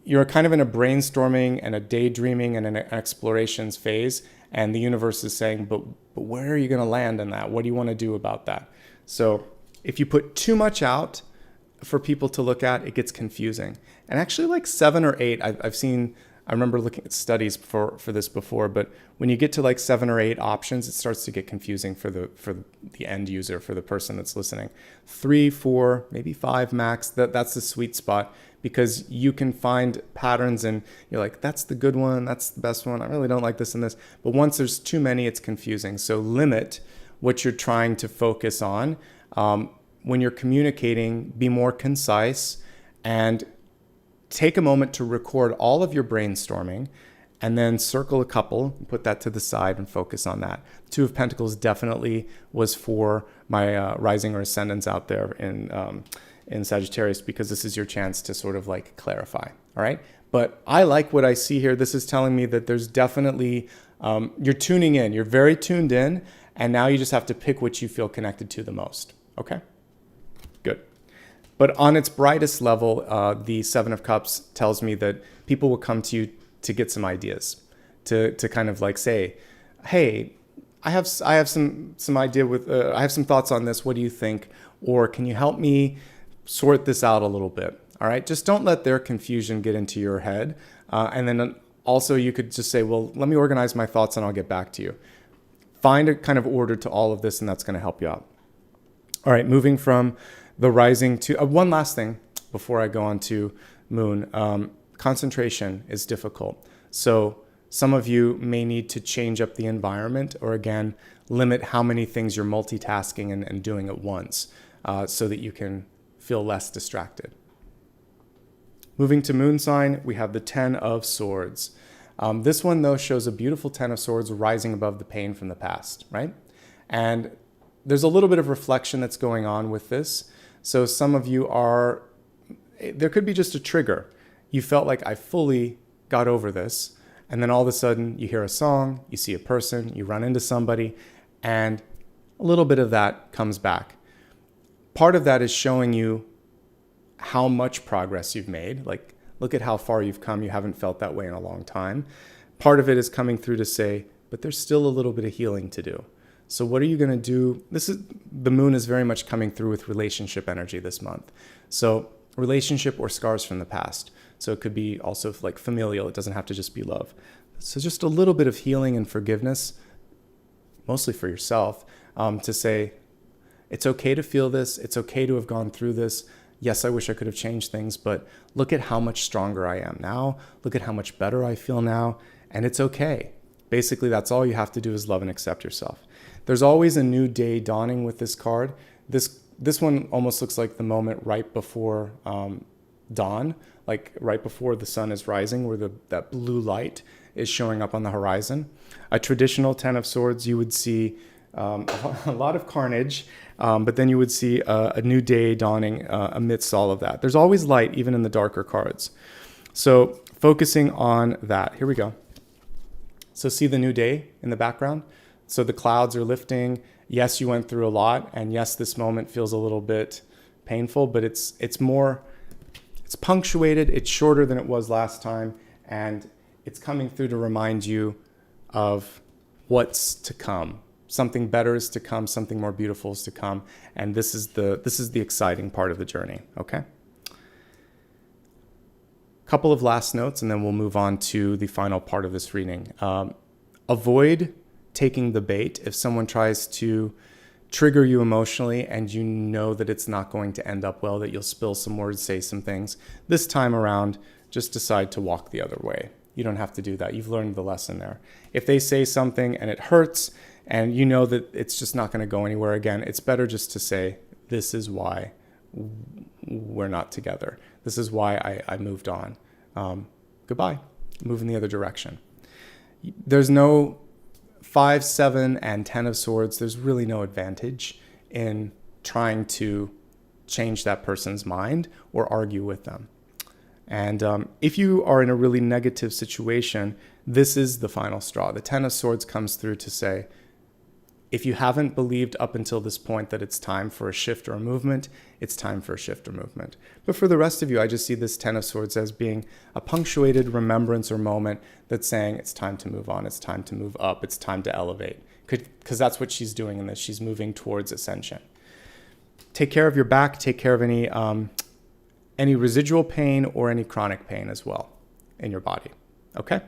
you're kind of in a brainstorming and a daydreaming and an explorations phase, and the universe is saying, but where are you going to land in that? What do you want to do about that? So if you put too much out for people to look at, it gets confusing. And actually like 7 or 8, I remember looking at studies for this before, but when you get to like 7 or 8 options, it starts to get confusing for the end user, for the person that's listening. 3, 4, maybe 5 max, that's the sweet spot, because you can find patterns and you're like, that's the good one, that's the best one, I really don't like this and this. But once there's too many, it's confusing. So limit what you're trying to focus on. When you're communicating, be more concise and take a moment to record all of your brainstorming and then circle a couple, put that to the side and focus on that. Two of Pentacles definitely was for my rising or ascendants out there in Sagittarius, because this is your chance to sort of like clarify, all right? But I like what I see here. This is telling me that there's definitely, you're tuning in, you're very tuned in, and now you just have to pick what you feel connected to the most, okay? Good. But on its brightest level, the Seven of Cups tells me that people will come to you to get some ideas, to kind of like say, hey, I have some idea with, I have some thoughts on this. What do you think? Or can you help me sort this out a little bit? All right. Just don't let their confusion get into your head. And then also you could just say, well, let me organize my thoughts and I'll get back to you. Find a kind of order to all of this, and that's going to help you out. All right. Moving from the rising to one last thing before I go on to moon. Concentration is difficult. So some of you may need to change up the environment, or again, limit how many things you're multitasking and doing at once, so that you can feel less distracted. Moving to moon sign, we have the 10 of Swords. This one though shows a beautiful 10 of Swords rising above the pain from the past, right? And there's a little bit of reflection that's going on with this. So some of you are, there could be just a trigger. You felt like I fully got over this. And then all of a sudden you hear a song, you see a person, you run into somebody, and a little bit of that comes back. Part of that is showing you how much progress you've made. Like, look at how far you've come. You haven't felt that way in a long time. Part of it is coming through to say, but there's still a little bit of healing to do. So what are you going to do? The moon is very much coming through with relationship energy this month. So relationship or scars from the past. So it could be also like familial. It doesn't have to just be love. So just a little bit of healing and forgiveness, mostly for yourself, to say, it's okay to feel this. It's okay to have gone through this. Yes, I wish I could have changed things, but look at how much stronger I am now. Look at how much better I feel now. And it's okay. Basically, that's all you have to do is love and accept yourself. There's always a new day dawning with this card. This one almost looks like the moment right before dawn, like right before the sun is rising, where that blue light is showing up on the horizon. A traditional Ten of Swords, you would see a lot of carnage, but then you would see a new day dawning amidst all of that. There's always light, even in the darker cards. So focusing on that. Here we go. So see the new day in the background? So the clouds are lifting. Yes, you went through a lot. And yes, this moment feels a little bit painful, but it's punctuated. It's shorter than it was last time. And it's coming through to remind you of what's to come. Something better is to come. Something more beautiful is to come. And this is the exciting part of the journey. Okay. Couple of last notes, and then we'll move on to the final part of this reading. Avoid taking the bait. If someone tries to trigger you emotionally and you know that it's not going to end up well, that you'll spill some words, say some things, this time around, just decide to walk the other way. You don't have to do that. You've learned the lesson there. If they say something and it hurts and you know that it's just not going to go anywhere again, it's better just to say, this is why we're not together. This is why I moved on. Goodbye. Move in the other direction. There's no 5, 7, and 10 of Swords. There's really no advantage in trying to change that person's mind or argue with them. And if you are in a really negative situation, this is the final straw. The 10 of Swords comes through to say, if you haven't believed up until this point that it's time for a shift or a movement, it's time for a shift or movement. But for the rest of you, I just see this 10 of Swords as being a punctuated remembrance or moment that's saying it's time to move on, it's time to move up, it's time to elevate. Because that's what she's doing in this. She's moving towards ascension. Take care of your back, take care of any residual pain or any chronic pain as well in your body. Okay?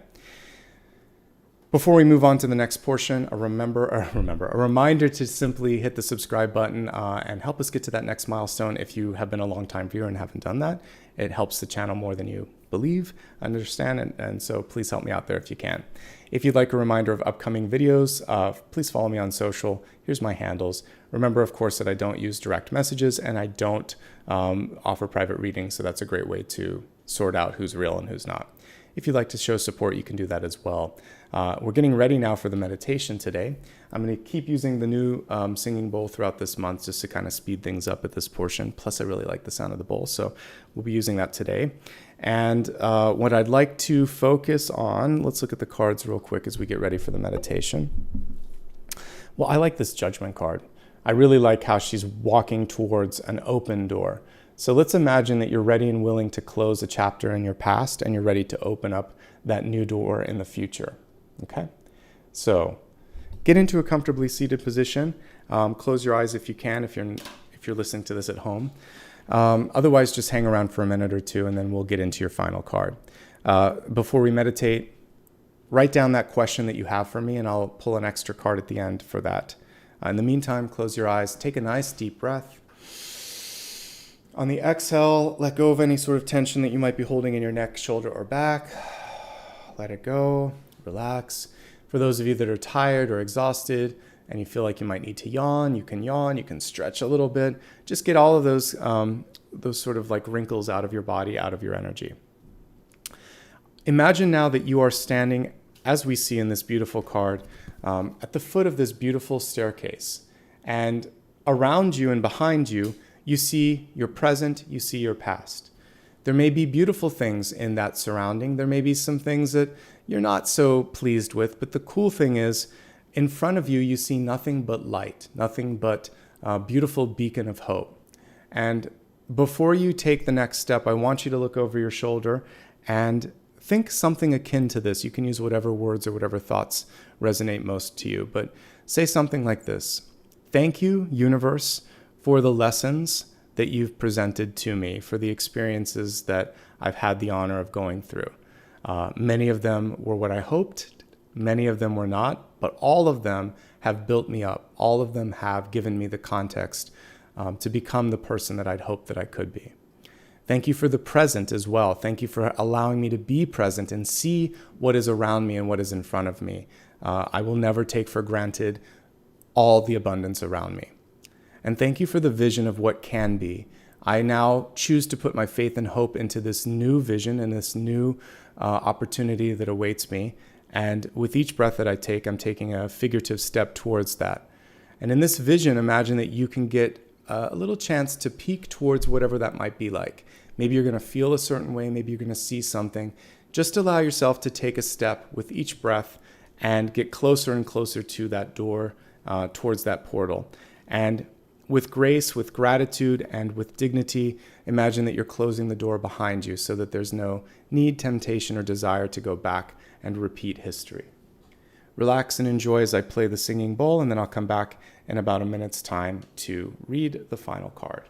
Before we move on to the next portion, a reminder to simply hit the subscribe button and help us get to that next milestone. If you have been a long-time viewer and haven't done that, it helps the channel more than you believe, understand, and so please help me out there if you can. If you'd like a reminder of upcoming videos, please follow me on social. Here's my handles. Remember, of course, that I don't use direct messages and I don't offer private readings, so that's a great way to sort out who's real and who's not. If you'd like to show support, you can do that as well. We're getting ready now for the meditation today. I'm going to keep using the new singing bowl throughout this month just to kind of speed things up at this portion. Plus, I really like the sound of the bowl, so we'll be using that today. And what I'd like to focus on, let's look at the cards real quick as we get ready for the meditation. Well, I like this Judgment card. I really like how she's walking towards an open door. So let's imagine that you're ready and willing to close a chapter in your past and you're ready to open up that new door in the future. Okay? So get into a comfortably seated position. Close your eyes if you can, if you're listening to this at home. Otherwise, just hang around for a minute or two and then we'll get into your final card. Before we meditate, write down that question that you have for me and I'll pull an extra card at the end for that. In the meantime, close your eyes, take a nice deep breath. On the exhale, let go of any sort of tension that you might be holding in your neck, shoulder, or back. Let it go. Relax. For those of you that are tired or exhausted and you feel like you might need to yawn, you can stretch a little bit. Just get all of those sort of like wrinkles out of your body, out of your energy. Imagine now that you are standing, as we see in this beautiful card, at the foot of this beautiful staircase. And around you and behind you, You see your present, you see your past. There may be beautiful things in that surrounding. There may be some things that you're not so pleased with, but the cool thing is, in front of you, you see nothing but light, nothing but a beautiful beacon of hope. And before you take the next step, I want you to look over your shoulder and think something akin to this. You can use whatever words or whatever thoughts resonate most to you, but say something like this. Thank you, universe, for the lessons that you've presented to me, for the experiences that I've had the honor of going through. Many of them were what I hoped, many of them were not, but all of them have built me up. All of them have given me the context to become the person that I'd hoped that I could be. Thank you for the present as well. Thank you for allowing me to be present and see what is around me and what is in front of me. I will never take for granted all the abundance around me. And thank you for the vision of what can be. I now choose to put my faith and hope into this new vision and this new opportunity that awaits me. And with each breath that I take, I'm taking a figurative step towards that. And in this vision, imagine that you can get a little chance to peek towards whatever that might be like. Maybe you're going to feel a certain way. Maybe you're going to see something. Just allow yourself to take a step with each breath and get closer and closer to that door, towards that portal. And with grace, with gratitude, and with dignity, imagine that you're closing the door behind you so that there's no need, temptation, or desire to go back and repeat history. Relax and enjoy as I play the singing bowl, and then I'll come back in about a minute's time to read the final card.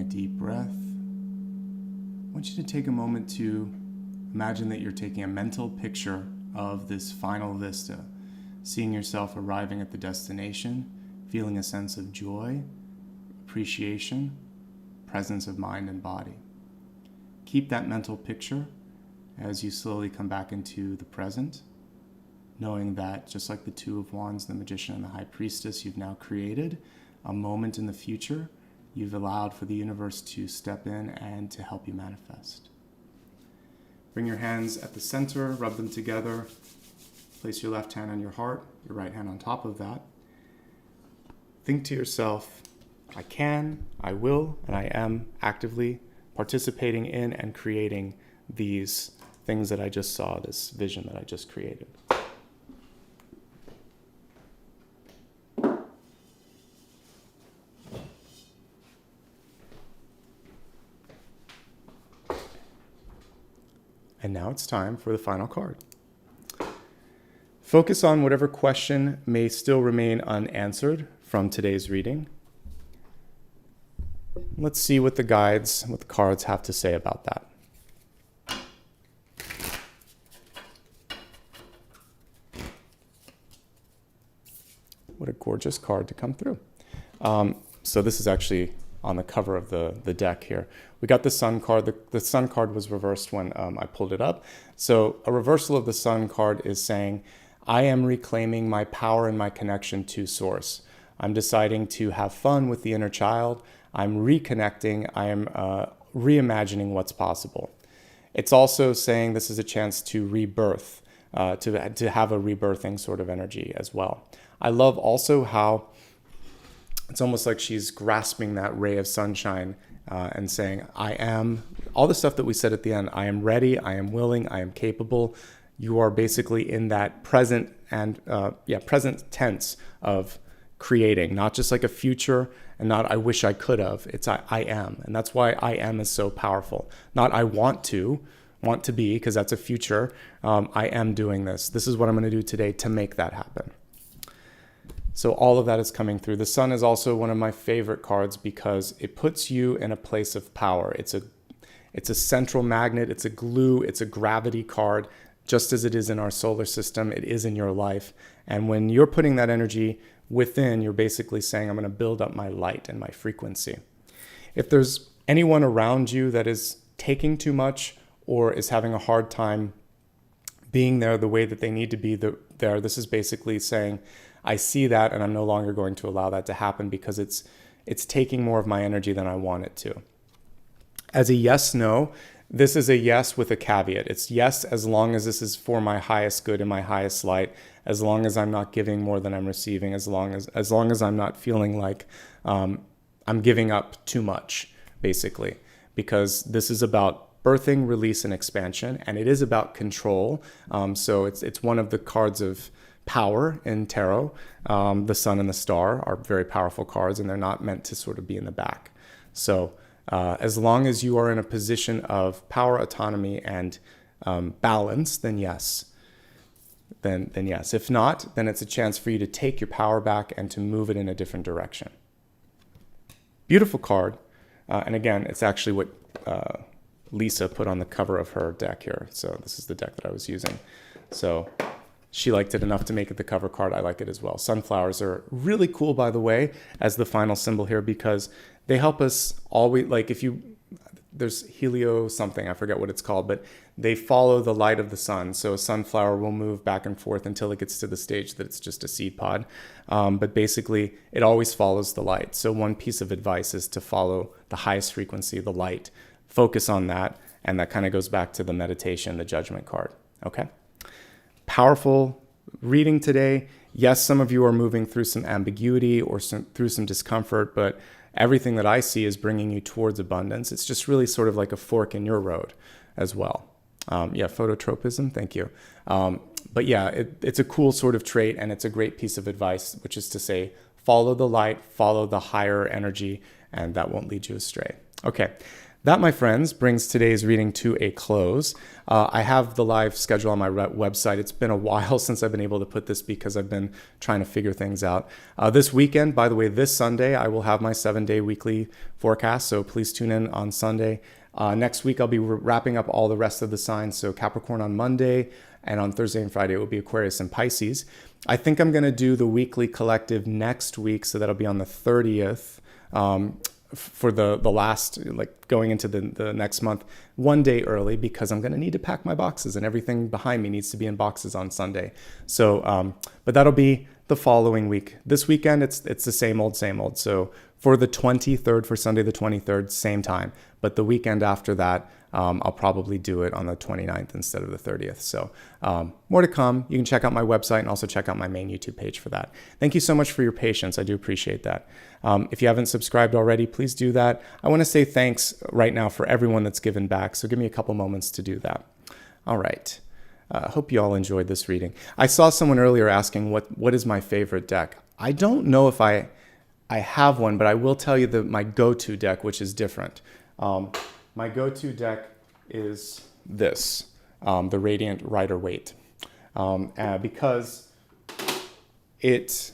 Deep breath. I want you to take a moment to imagine that you're taking a mental picture of this final vista, seeing yourself arriving at the destination, feeling a sense of joy, appreciation, presence of mind and body. Keep that mental picture as you slowly come back into the present, knowing that just like the Two of Wands, the Magician, and the High Priestess, you've now created a moment in the future. You've allowed for the universe to step in and to help you manifest. Bring your hands at the center, rub them together. Place your left hand on your heart, your right hand on top of that. Think to yourself, I can, I will, and I am actively participating in and creating these things that I just saw, this vision that I just created. And now it's time for the final card. Focus on whatever question may still remain unanswered from today's reading. Let's see what the guides, what the cards have to say about that. what a gorgeous card to come through. So this is actually on the cover of the deck here. We got the Sun card. The Sun card was reversed when I pulled it up. So a reversal of the Sun card is saying, I am reclaiming my power and my connection to Source. I'm deciding to have fun with the inner child. I'm reconnecting. I am reimagining what's possible. It's also saying this is a chance to rebirth, to have a rebirthing sort of energy as well. I love also how it's almost like she's grasping that ray of sunshine and saying, I am, all the stuff that we said at the end, I am ready, I am willing, I am capable. You are basically in that present and present tense of creating, not just like a future and not I wish I could have. It's I am. And that's why I am is so powerful. Not I want to be, because that's a future. I am doing this. This is what I'm going to do today to make that happen. So all of that is coming through. The Sun is also one of my favorite cards because it puts you in a place of power. It's a central magnet. It's a glue. It's a gravity card. Just as it is in our solar system, it is in your life. And when you're putting that energy within, you're basically saying, I'm going to build up my light and my frequency. If there's anyone around you that is taking too much or is having a hard time being there the way that they need to be there, this is basically saying, I see that and I'm no longer going to allow that to happen because it's taking more of my energy than I want it to. As a yes, no, this is a yes with a caveat. It's yes as long as this is for my highest good and my highest light, as long as I'm not giving more than I'm receiving, as long as I'm not feeling like I'm giving up too much, basically, because this is about birthing, release, and expansion, and it is about control. So it's one of the cards of power in tarot. The Sun and the Star are very powerful cards, and they're not meant to sort of be in the back. So as long as you are in a position of power, autonomy, and balance, then yes. Then yes. If not, then it's a chance for you to take your power back and to move it in a different direction. Beautiful card. And again, it's actually what Lisa put on the cover of her deck here. So this is the deck that I was using. So she liked it enough to make it the cover card. I like it as well. Sunflowers are really cool, by the way, as the final symbol here, because they help us always, like there's helio something, I forget what it's called, but they follow the light of the sun. So a sunflower will move back and forth until it gets to the stage that it's just a seed pod. But basically, it always follows the light. So one piece of advice is to follow the highest frequency, the light. Focus on that, and that kind of goes back to the meditation, the judgment card. Okay? Powerful reading today. Yes, some of you are moving through some ambiguity or through some discomfort, but everything that I see is bringing you towards abundance. It's just really sort of like a fork in your road as well. Phototropism, thank you. But yeah, it's a cool sort of trait, and it's a great piece of advice, which is to say, follow the light, follow the higher energy, and that won't lead you astray. Okay. That, my friends, brings today's reading to a close. I have the live schedule on my website. It's been a while since I've been able to put this because I've been trying to figure things out. This weekend, by the way, this Sunday, I will have my 7-day weekly forecast, so please tune in on Sunday. Next week, I'll be wrapping up all the rest of the signs, so Capricorn on Monday, and on Thursday and Friday, it will be Aquarius and Pisces. I think I'm going to do the weekly collective next week, so that'll be on the 30th. For the last, like going into the next month, 1 day early, because I'm going to need to pack my boxes and everything behind me needs to be in boxes on Sunday. So, but that'll be the following week. This weekend, it's the same old. So for the 23rd, for Sunday the 23rd, same time. But the weekend after that, I'll probably do it on the 29th instead of the 30th. So more to come. You can check out my website and also check out my main YouTube page for that. Thank you so much for your patience. I do appreciate that. If you haven't subscribed already, please do that. I want to say thanks right now for everyone that's given back. So give me a couple moments to do that. All right. Hope you all enjoyed this reading. I saw someone earlier asking what is my favorite deck. I don't know if I have one, but I will tell you my go-to deck, which is different. My go-to deck is this, the Radiant Rider-Waite, because it's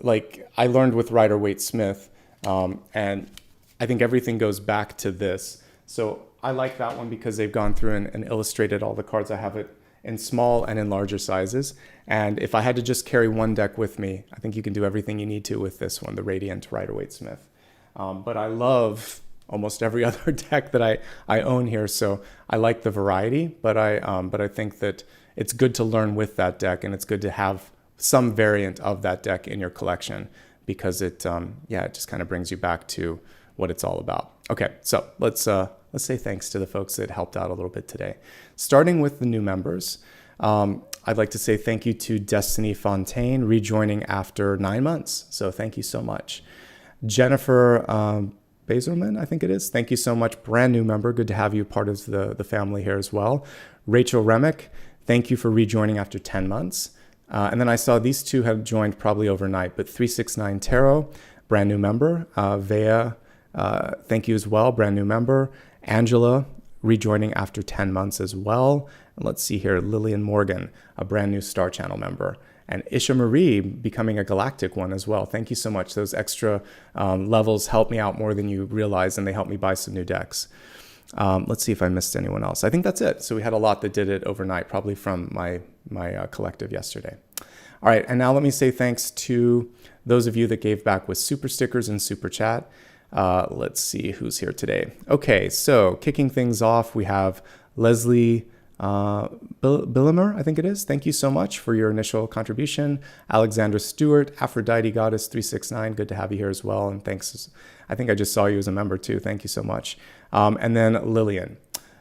like I learned with Rider-Waite-Smith, and I think everything goes back to this. So I like that one because they've gone through and illustrated all the cards. I have it in small and in larger sizes. And if I had to just carry one deck with me, I think you can do everything you need to with this one, the Radiant Rider-Waite-Smith. But I love almost every other deck that I own here, so I like the variety, but I think that it's good to learn with that deck, and it's good to have some variant of that deck in your collection, because it just kind of brings you back to what it's all about. Okay, so let's say thanks to the folks that helped out a little bit today. Starting with the new members, I'd like to say thank you to Destiny Fontaine, rejoining after 9 months. So thank you so much. Jennifer Bazerman, I think it is. Thank you so much. Brand new member. Good to have you part of the family here as well. Rachel Remick, thank you for rejoining after 10 months. And then I saw these two have joined probably overnight, but 369 Tarot, brand new member. Vea, thank you as well, brand new member. Angela, rejoining after 10 months as well. And let's see here, Lillian Morgan, a brand new Star Channel member. And Isha Marie becoming a galactic one as well. Thank you so much. Those extra levels help me out more than you realize, and they help me buy some new decks. Let's see if I missed anyone else. I think that's it. So we had a lot that did it overnight, probably from my collective yesterday. All right, and now let me say thanks to those of you that gave back with super stickers and super chat. Let's see who's here today. Okay, so kicking things off, we have Leslie Billimer, I think it is. Thank you so much for your initial contribution. Alexandra Stewart, Aphrodite Goddess 369, good to have you here as well. And thanks. I think I just saw you as a member too. Thank you so much. And then Lillian,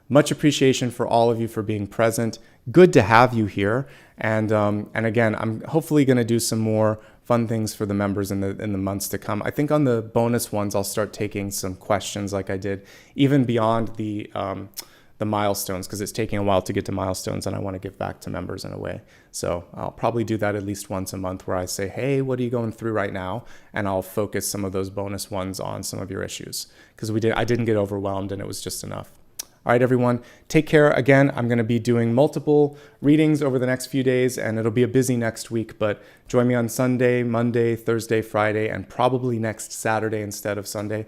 much appreciation for all of you for being present. Good to have you here. And again, I'm hopefully going to do some more fun things for the members in the months to come. I think on the bonus ones, I'll start taking some questions like I did, even beyond the milestones, because it's taking a while to get to milestones and I want to give back to members in a way. So I'll probably do that at least once a month, where I say, hey, what are you going through right now? And I'll focus some of those bonus ones on some of your issues, because I didn't get overwhelmed and it was just enough. All right, everyone, take care. Again, I'm going to be doing multiple readings over the next few days, and it'll be a busy next week, but join me on Sunday, Monday, Thursday, Friday, and probably next Saturday instead of Sunday.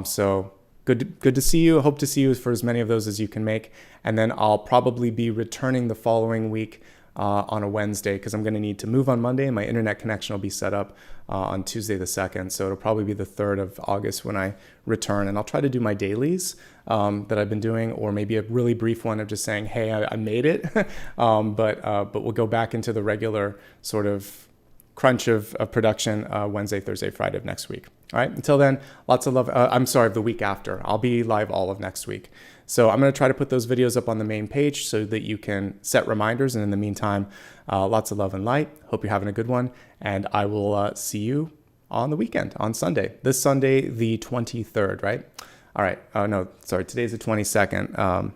So good to see you. Hope to see you for as many of those as you can make. And then I'll probably be returning the following week on a Wednesday, because I'm going to need to move on Monday, and my internet connection will be set up on Tuesday the 2nd. So it'll probably be the 3rd of August when I return, and I'll try to do my dailies that I've been doing, or maybe a really brief one of just saying, hey, I made it. But we'll go back into the regular sort of crunch of production Wednesday, Thursday, Friday of next week. All right, until then, lots of love. I'm sorry, the week after. I'll be live all of next week. So I'm going to try to put those videos up on the main page so that you can set reminders. And in the meantime, lots of love and light. Hope you're having a good one. And I will see you on the weekend, on Sunday. This Sunday, the 23rd, right? All right. No, sorry. Today's the 22nd.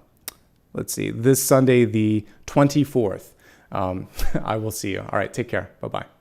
Let's see. This Sunday, the 24th. I will see you. All right. Take care. Bye-bye.